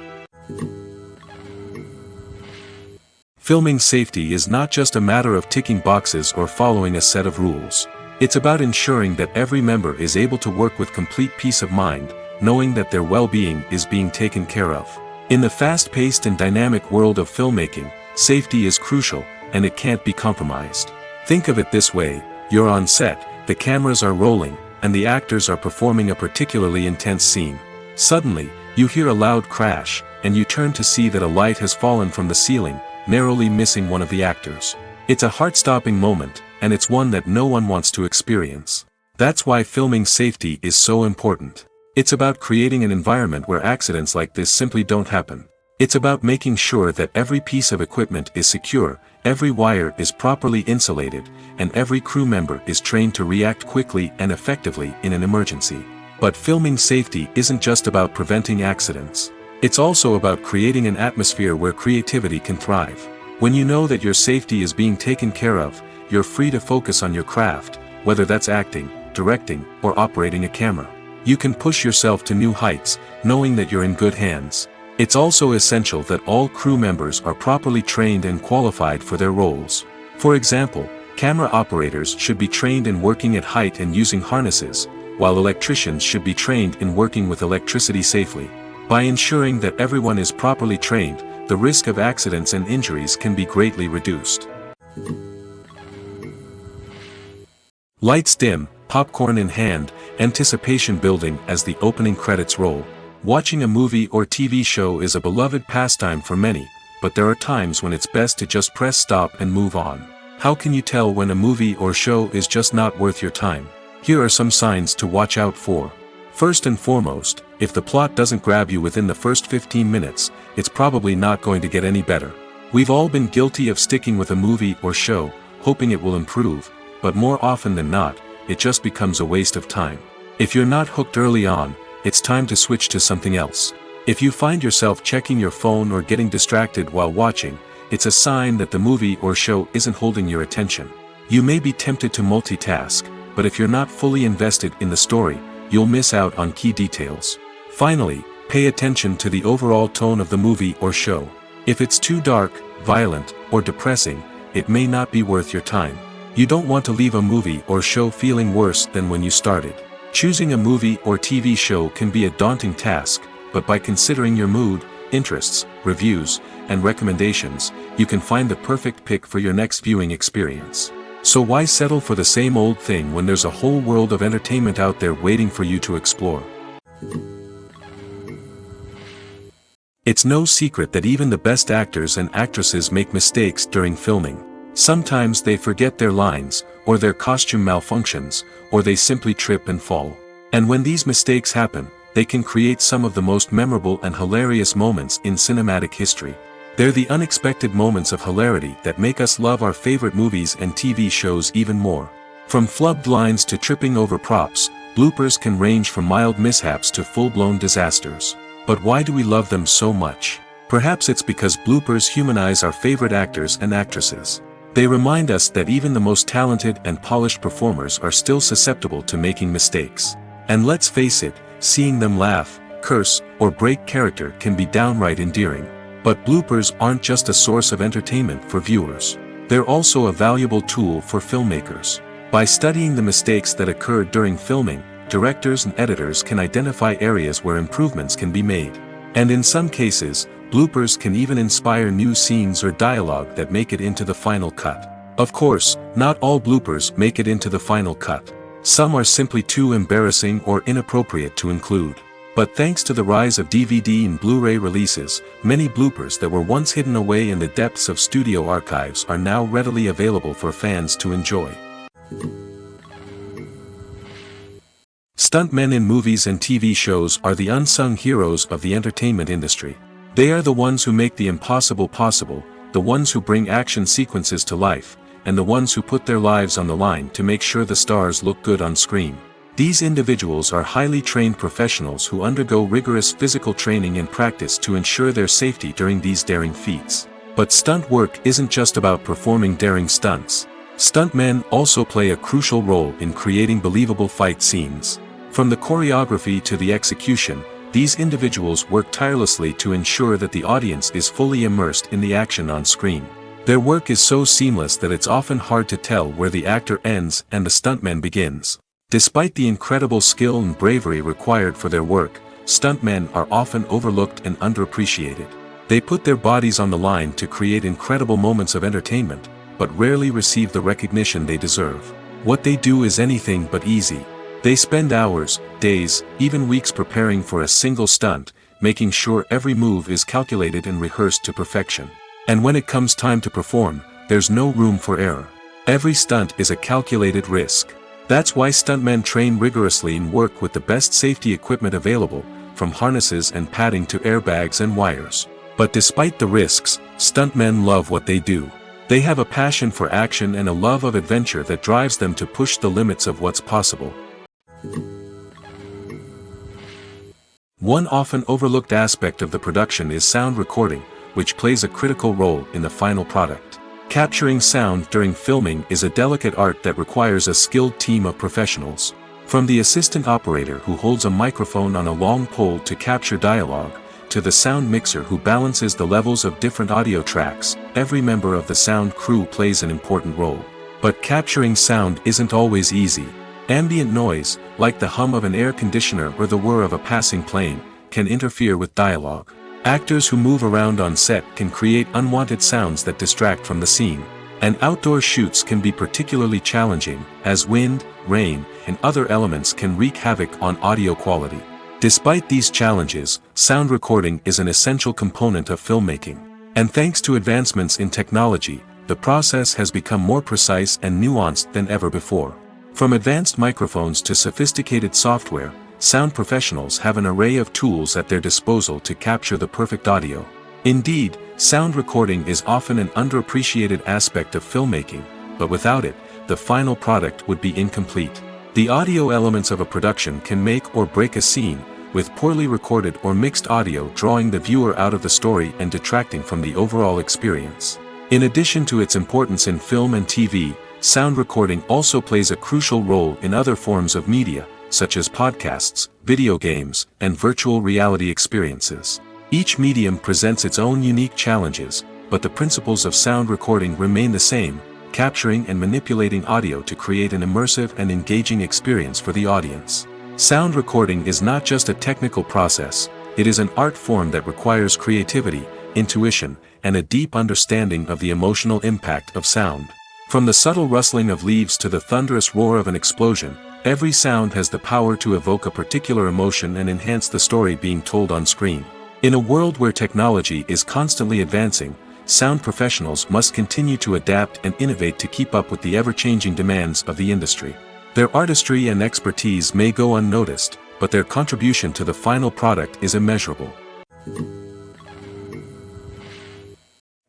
Filming safety is not just a matter of ticking boxes or following a set of rules. It's about ensuring that every member is able to work with complete peace of mind, knowing that their well-being is being taken care of. In the fast-paced and dynamic world of filmmaking, safety is crucial, and it can't be compromised. Think of it this way: you're on set, the cameras are rolling, and the actors are performing a particularly intense scene. Suddenly, you hear a loud crash, and you turn to see that a light has fallen from the ceiling, narrowly missing one of the actors. It's a heart-stopping moment, and it's one that no one wants to experience. That's why filming safety is so important. It's about creating an environment where accidents like this simply don't happen. It's about making sure that every piece of equipment is secure, every wire is properly insulated, and every crew member is trained to react quickly and effectively in an emergency. But filming safety isn't just about preventing accidents. It's also about creating an atmosphere where creativity can thrive. When you know that your safety is being taken care of, you're free to focus on your craft, whether that's acting, directing, or operating a camera. You can push yourself to new heights, knowing that you're in good hands. It's also essential that all crew members are properly trained and qualified for their roles. For example, camera operators should be trained in working at height and using harnesses, while electricians should be trained in working with electricity safely. By ensuring that everyone is properly trained, the risk of accidents and injuries can be greatly reduced. Lights dim, popcorn in hand, anticipation building as the opening credits roll. Watching a movie or TV show is a beloved pastime for many, but there are times when it's best to just press stop and move on. How can you tell when a movie or show is just not worth your time? Here are some signs to watch out for. First and foremost, if the plot doesn't grab you within the first 15 minutes, it's probably not going to get any better. We've all been guilty of sticking with a movie or show, hoping it will improve, but more often than not, it just becomes a waste of time. If you're not hooked early on, it's time to switch to something else. If you find yourself checking your phone or getting distracted while watching, it's a sign that the movie or show isn't holding your attention. You may be tempted to multitask, but if you're not fully invested in the story, you'll miss out on key details. Finally, pay attention to the overall tone of the movie or show. If it's too dark, violent, or depressing, it may not be worth your time. You don't want to leave a movie or show feeling worse than when you started. Choosing a movie or TV show can be a daunting task, but by considering your mood, interests, reviews, and recommendations, you can find the perfect pick for your next viewing experience. So why settle for the same old thing when there's a whole world of entertainment out there waiting for you to explore? It's no secret that even the best actors and actresses make mistakes during filming. Sometimes they forget their lines, or their costume malfunctions, or they simply trip and fall. And when these mistakes happen, they can create some of the most memorable and hilarious moments in cinematic history. They're the unexpected moments of hilarity that make us love our favorite movies and TV shows even more. From flubbed lines to tripping over props, bloopers can range from mild mishaps to full-blown disasters. But why do we love them so much? Perhaps it's because bloopers humanize our favorite actors and actresses. They remind us that even the most talented and polished performers are still susceptible to making mistakes. And let's face it, seeing them laugh, curse, or break character can be downright endearing. But bloopers aren't just a source of entertainment for viewers. They're also a valuable tool for filmmakers. By studying the mistakes that occurred during filming, directors and editors can identify areas where improvements can be made. And in some cases, bloopers can even inspire new scenes or dialogue that make it into the final cut. Of course, not all bloopers make it into the final cut. Some are simply too embarrassing or inappropriate to include. But thanks to the rise of DVD and Blu-ray releases, many bloopers that were once hidden away in the depths of studio archives are now readily available for fans to enjoy. Stuntmen in movies and TV shows are the unsung heroes of the entertainment industry. They are the ones who make the impossible possible, the ones who bring action sequences to life, and the ones who put their lives on the line to make sure the stars look good on screen. These individuals are highly trained professionals who undergo rigorous physical training and practice to ensure their safety during these daring feats. But stunt work isn't just about performing daring stunts. Stuntmen also play a crucial role in creating believable fight scenes. From the choreography to the execution, these individuals work tirelessly to ensure that the audience is fully immersed in the action on screen. Their work is so seamless that it's often hard to tell where the actor ends and the stuntman begins. Despite the incredible skill and bravery required for their work, stuntmen are often overlooked and underappreciated. They put their bodies on the line to create incredible moments of entertainment, but rarely receive the recognition they deserve. What they do is anything but easy. They spend hours, days, even weeks preparing for a single stunt, making sure every move is calculated and rehearsed to perfection. And when it comes time to perform, there's no room for error. Every stunt is a calculated risk. That's why stuntmen train rigorously and work with the best safety equipment available, from harnesses and padding to airbags and wires. But despite the risks, stuntmen love what they do. They have a passion for action and a love of adventure that drives them to push the limits of what's possible. One often overlooked aspect of the production is sound recording, which plays a critical role in the final product. Capturing sound during filming is a delicate art that requires a skilled team of professionals. From the assistant operator who holds a microphone on a long pole to capture dialogue, to the sound mixer who balances the levels of different audio tracks, every member of the sound crew plays an important role. But capturing sound isn't always easy. Ambient noise, like the hum of an air conditioner or the whir of a passing plane, can interfere with dialogue. Actors who move around on set can create unwanted sounds that distract from the scene. And outdoor shoots can be particularly challenging, as wind, rain, and other elements can wreak havoc on audio quality. Despite these challenges, sound recording is an essential component of filmmaking. And thanks to advancements in technology, the process has become more precise and nuanced than ever before. From advanced microphones to sophisticated software, sound professionals have an array of tools at their disposal to capture the perfect audio. Indeed, sound recording is often an underappreciated aspect of filmmaking, but without it, the final product would be incomplete. The audio elements of a production can make or break a scene, with poorly recorded or mixed audio drawing the viewer out of the story and detracting from the overall experience. In addition to its importance in film and TV, sound recording also plays a crucial role in other forms of media, such as podcasts, video games, and virtual reality experiences. Each medium presents its own unique challenges, but the principles of sound recording remain the same, capturing and manipulating audio to create an immersive and engaging experience for the audience. Sound recording is not just a technical process, it is an art form that requires creativity, intuition, and a deep understanding of the emotional impact of sound. From the subtle rustling of leaves to the thunderous roar of an explosion, every sound has the power to evoke a particular emotion and enhance the story being told on screen. In a world where technology is constantly advancing, sound professionals must continue to adapt and innovate to keep up with the ever-changing demands of the industry. Their artistry and expertise may go unnoticed, but their contribution to the final product is immeasurable.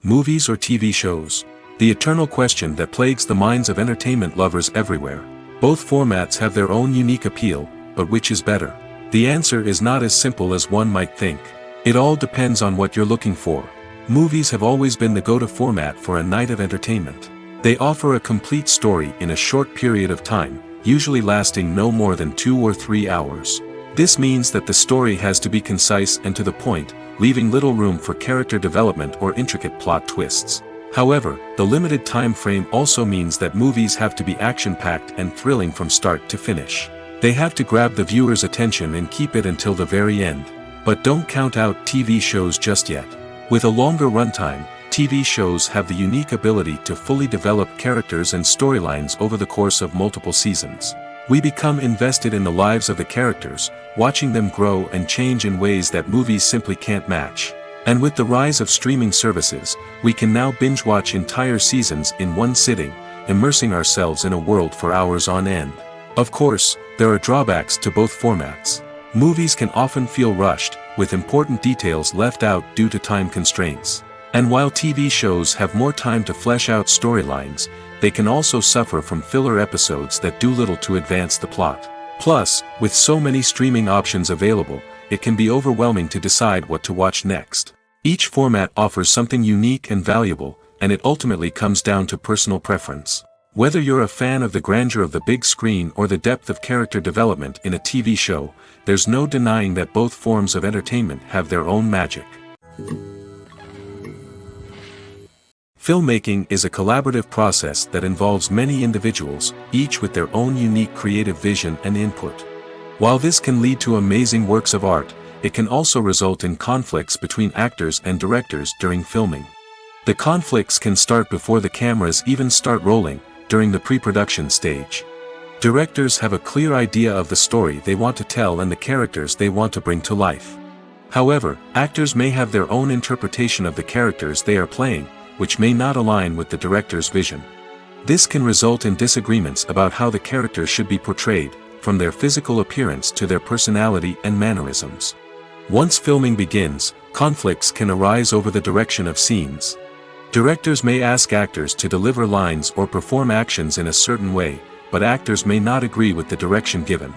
Movies or TV shows? The eternal question that plagues the minds of entertainment lovers everywhere. Both formats have their own unique appeal, but which is better? The answer is not as simple as one might think. It all depends on what you're looking for. Movies have always been the go-to format for a night of entertainment. They offer a complete story in a short period of time, usually lasting no more than 2 or 3 hours. This means that the story has to be concise and to the point, leaving little room for character development or intricate plot twists. However, the limited time frame also means that movies have to be action-packed and thrilling from start to finish. They have to grab the viewer's attention and keep it until the very end. But don't count out TV shows just yet. With a longer runtime, TV shows have the unique ability to fully develop characters and storylines over the course of multiple seasons. We become invested in the lives of the characters, watching them grow and change in ways that movies simply can't match. And with the rise of streaming services, we can now binge-watch entire seasons in one sitting, immersing ourselves in a world for hours on end. Of course, There are drawbacks to both formats. Movies can often feel rushed, with important details left out due to time constraints. And while TV shows have more time to flesh out storylines, they can also suffer from filler episodes that do little to advance the plot. Plus, with so many streaming options available, it can be overwhelming to decide what to watch next. Each format offers something unique and valuable, and it ultimately comes down to personal preference. Whether you're a fan of the grandeur of the big screen or the depth of character development in a TV show, there's no denying that both forms of entertainment have their own magic. Filmmaking is a collaborative process that involves many individuals, each with their own unique creative vision and input. While this can lead to amazing works of art, it can also result in conflicts between actors and directors during filming. The conflicts can start before the cameras even start rolling, during the pre-production stage. Directors have a clear idea of the story they want to tell and the characters they want to bring to life. However, actors may have their own interpretation of the characters they are playing, which may not align with the director's vision. This can result in disagreements about how the characters should be portrayed, from their physical appearance to their personality and mannerisms. Once filming begins, conflicts can arise over the direction of scenes. Directors may ask actors to deliver lines or perform actions in a certain way, but actors may not agree with the direction given.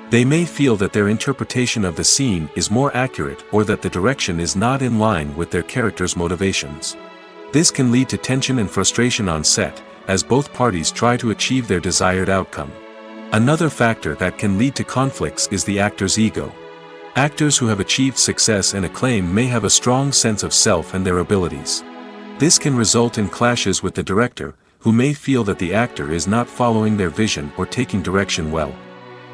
They may feel that their interpretation of the scene is more accurate or that the direction is not in line with their character's motivations. This can lead to tension and frustration on set, as both parties try to achieve their desired outcome. Another factor that can lead to conflicts is the actor's ego. Actors who have achieved success and acclaim may have a strong sense of self and their abilities. This can result in clashes with the director, who may feel that the actor is not following their vision or taking direction well.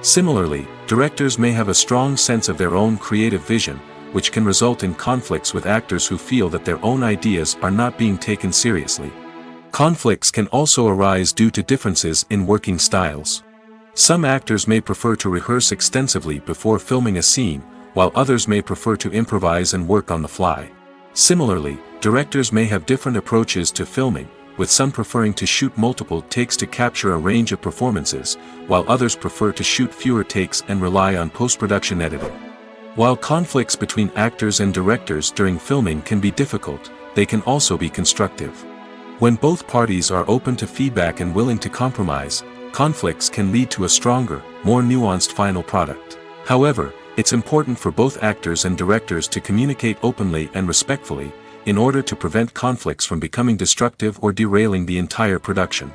Similarly, directors may have a strong sense of their own creative vision, which can result in conflicts with actors who feel that their own ideas are not being taken seriously. Conflicts can also arise due to differences in working styles. Some actors may prefer to rehearse extensively before filming a scene, while others may prefer to improvise and work on the fly. Similarly, directors may have different approaches to filming, with some preferring to shoot multiple takes to capture a range of performances, while others prefer to shoot fewer takes and rely on post-production editing. While conflicts between actors and directors during filming can be difficult, they can also be constructive. When both parties are open to feedback and willing to compromise, conflicts can lead to a stronger, more nuanced final product. However, it's important for both actors and directors to communicate openly and respectfully, in order to prevent conflicts from becoming destructive or derailing the entire production.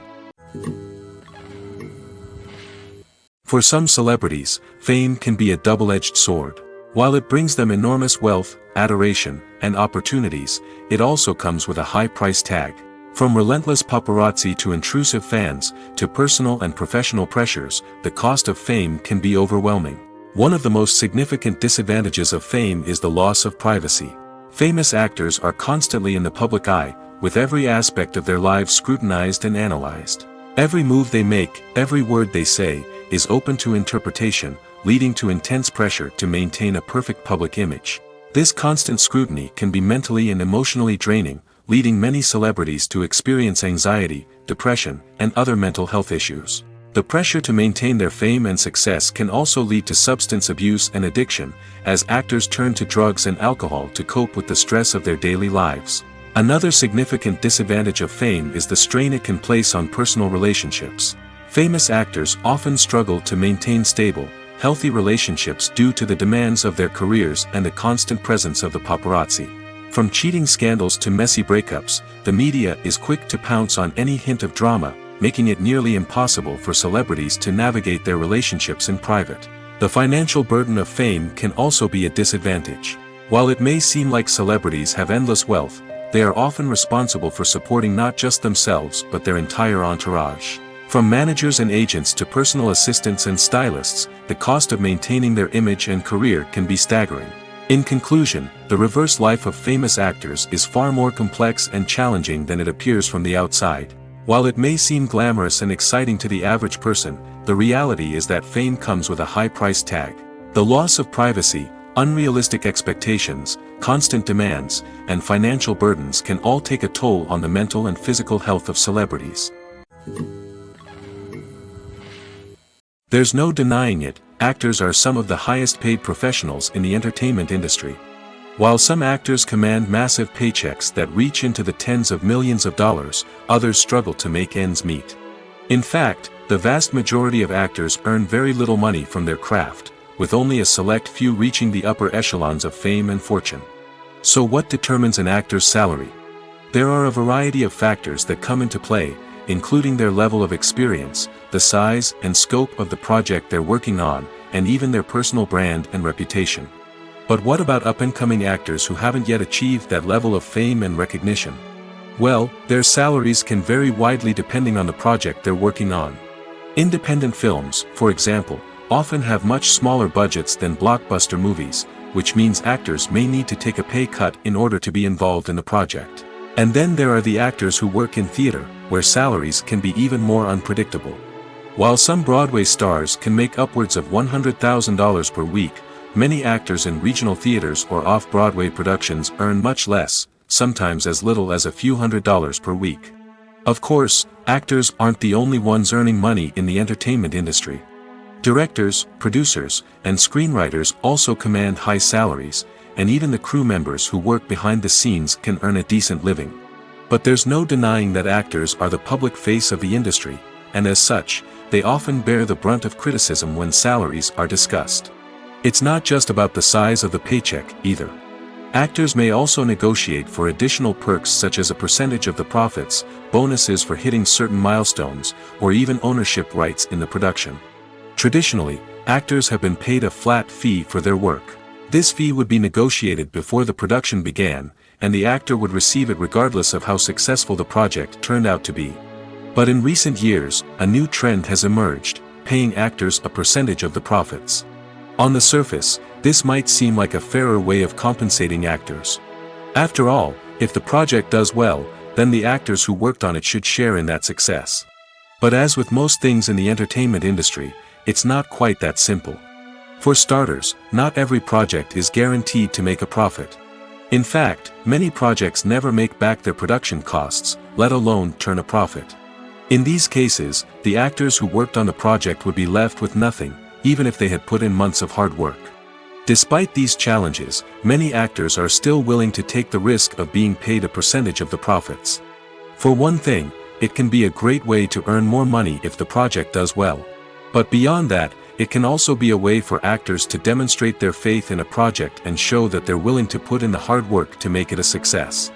For some celebrities, fame can be a double-edged sword. While it brings them enormous wealth, adoration, and opportunities, it also comes with a high price tag. From relentless paparazzi to intrusive fans, to personal and professional pressures, the cost of fame can be overwhelming. One of the most significant disadvantages of fame is the loss of privacy. Famous actors are constantly in the public eye, with every aspect of their lives scrutinized and analyzed. Every move they make, every word they say, is open to interpretation, leading to intense pressure to maintain a perfect public image. This constant scrutiny can be mentally and emotionally draining, leading many celebrities to experience anxiety, depression, and other mental health issues. The pressure to maintain their fame and success can also lead to substance abuse and addiction, as actors turn to drugs and alcohol to cope with the stress of their daily lives. Another significant disadvantage of fame is the strain it can place on personal relationships. Famous actors often struggle to maintain stable, healthy relationships due to the demands of their careers and the constant presence of the paparazzi. From cheating scandals to messy breakups, the media is quick to pounce on any hint of drama, making it nearly impossible for celebrities to navigate their relationships in private. The financial burden of fame can also be a disadvantage. While it may seem like celebrities have endless wealth, they are often responsible for supporting not just themselves but their entire entourage. From managers and agents to personal assistants and stylists, the cost of maintaining their image and career can be staggering. In conclusion, the reverse life of famous actors is far more complex and challenging than it appears from the outside. While it may seem glamorous and exciting to the average person, the reality is that fame comes with a high price tag. The loss of privacy, unrealistic expectations, constant demands, and financial burdens can all take a toll on the mental and physical health of celebrities. There's no denying it, actors are some of the highest paid professionals in the entertainment industry. While some actors command massive paychecks that reach into the tens of millions of dollars, others struggle to make ends meet. In fact, the vast majority of actors earn very little money from their craft, with only a select few reaching the upper echelons of fame and fortune. So what determines an actor's salary? There are a variety of factors that come into play, including their level of experience, the size and scope of the project they're working on, and even their personal brand and reputation. But what about up-and-coming actors who haven't yet achieved that level of fame and recognition? Well, their salaries can vary widely depending on the project they're working on. Independent films, for example, often have much smaller budgets than blockbuster movies, which means actors may need to take a pay cut in order to be involved in the project. And then there are the actors who work in theater, where salaries can be even more unpredictable. While some Broadway stars can make upwards of $100,000 per week, many actors in regional theaters or off-Broadway productions earn much less, sometimes as little as a few $100s per week. Of course, actors aren't the only ones earning money in the entertainment industry. Directors, producers, and screenwriters also command high salaries, and even the crew members who work behind the scenes can earn a decent living. But there's no denying that actors are the public face of the industry, and as such, they often bear the brunt of criticism when salaries are discussed. It's not just about the size of the paycheck, either. Actors may also negotiate for additional perks such as a percentage of the profits, bonuses for hitting certain milestones, or even ownership rights in the production. Traditionally, actors have been paid a flat fee for their work. This fee would be negotiated before the production began, and the actor would receive it regardless of how successful the project turned out to be. But in recent years, a new trend has emerged, paying actors a percentage of the profits. On the surface, this might seem like a fairer way of compensating actors. After all, if the project does well, then the actors who worked on it should share in that success. But as with most things in the entertainment industry, it's not quite that simple. For starters, not every project is guaranteed to make a profit. In fact, many projects never make back their production costs, let alone turn a profit. In these cases, the actors who worked on the project would be left with nothing, even if they had put in months of hard work. Despite these challenges, many actors are still willing to take the risk of being paid a percentage of the profits. For one thing, it can be a great way to earn more money if the project does well. But beyond that, it can also be a way for actors to demonstrate their faith in a project and show that they're willing to put in the hard work to make it a success.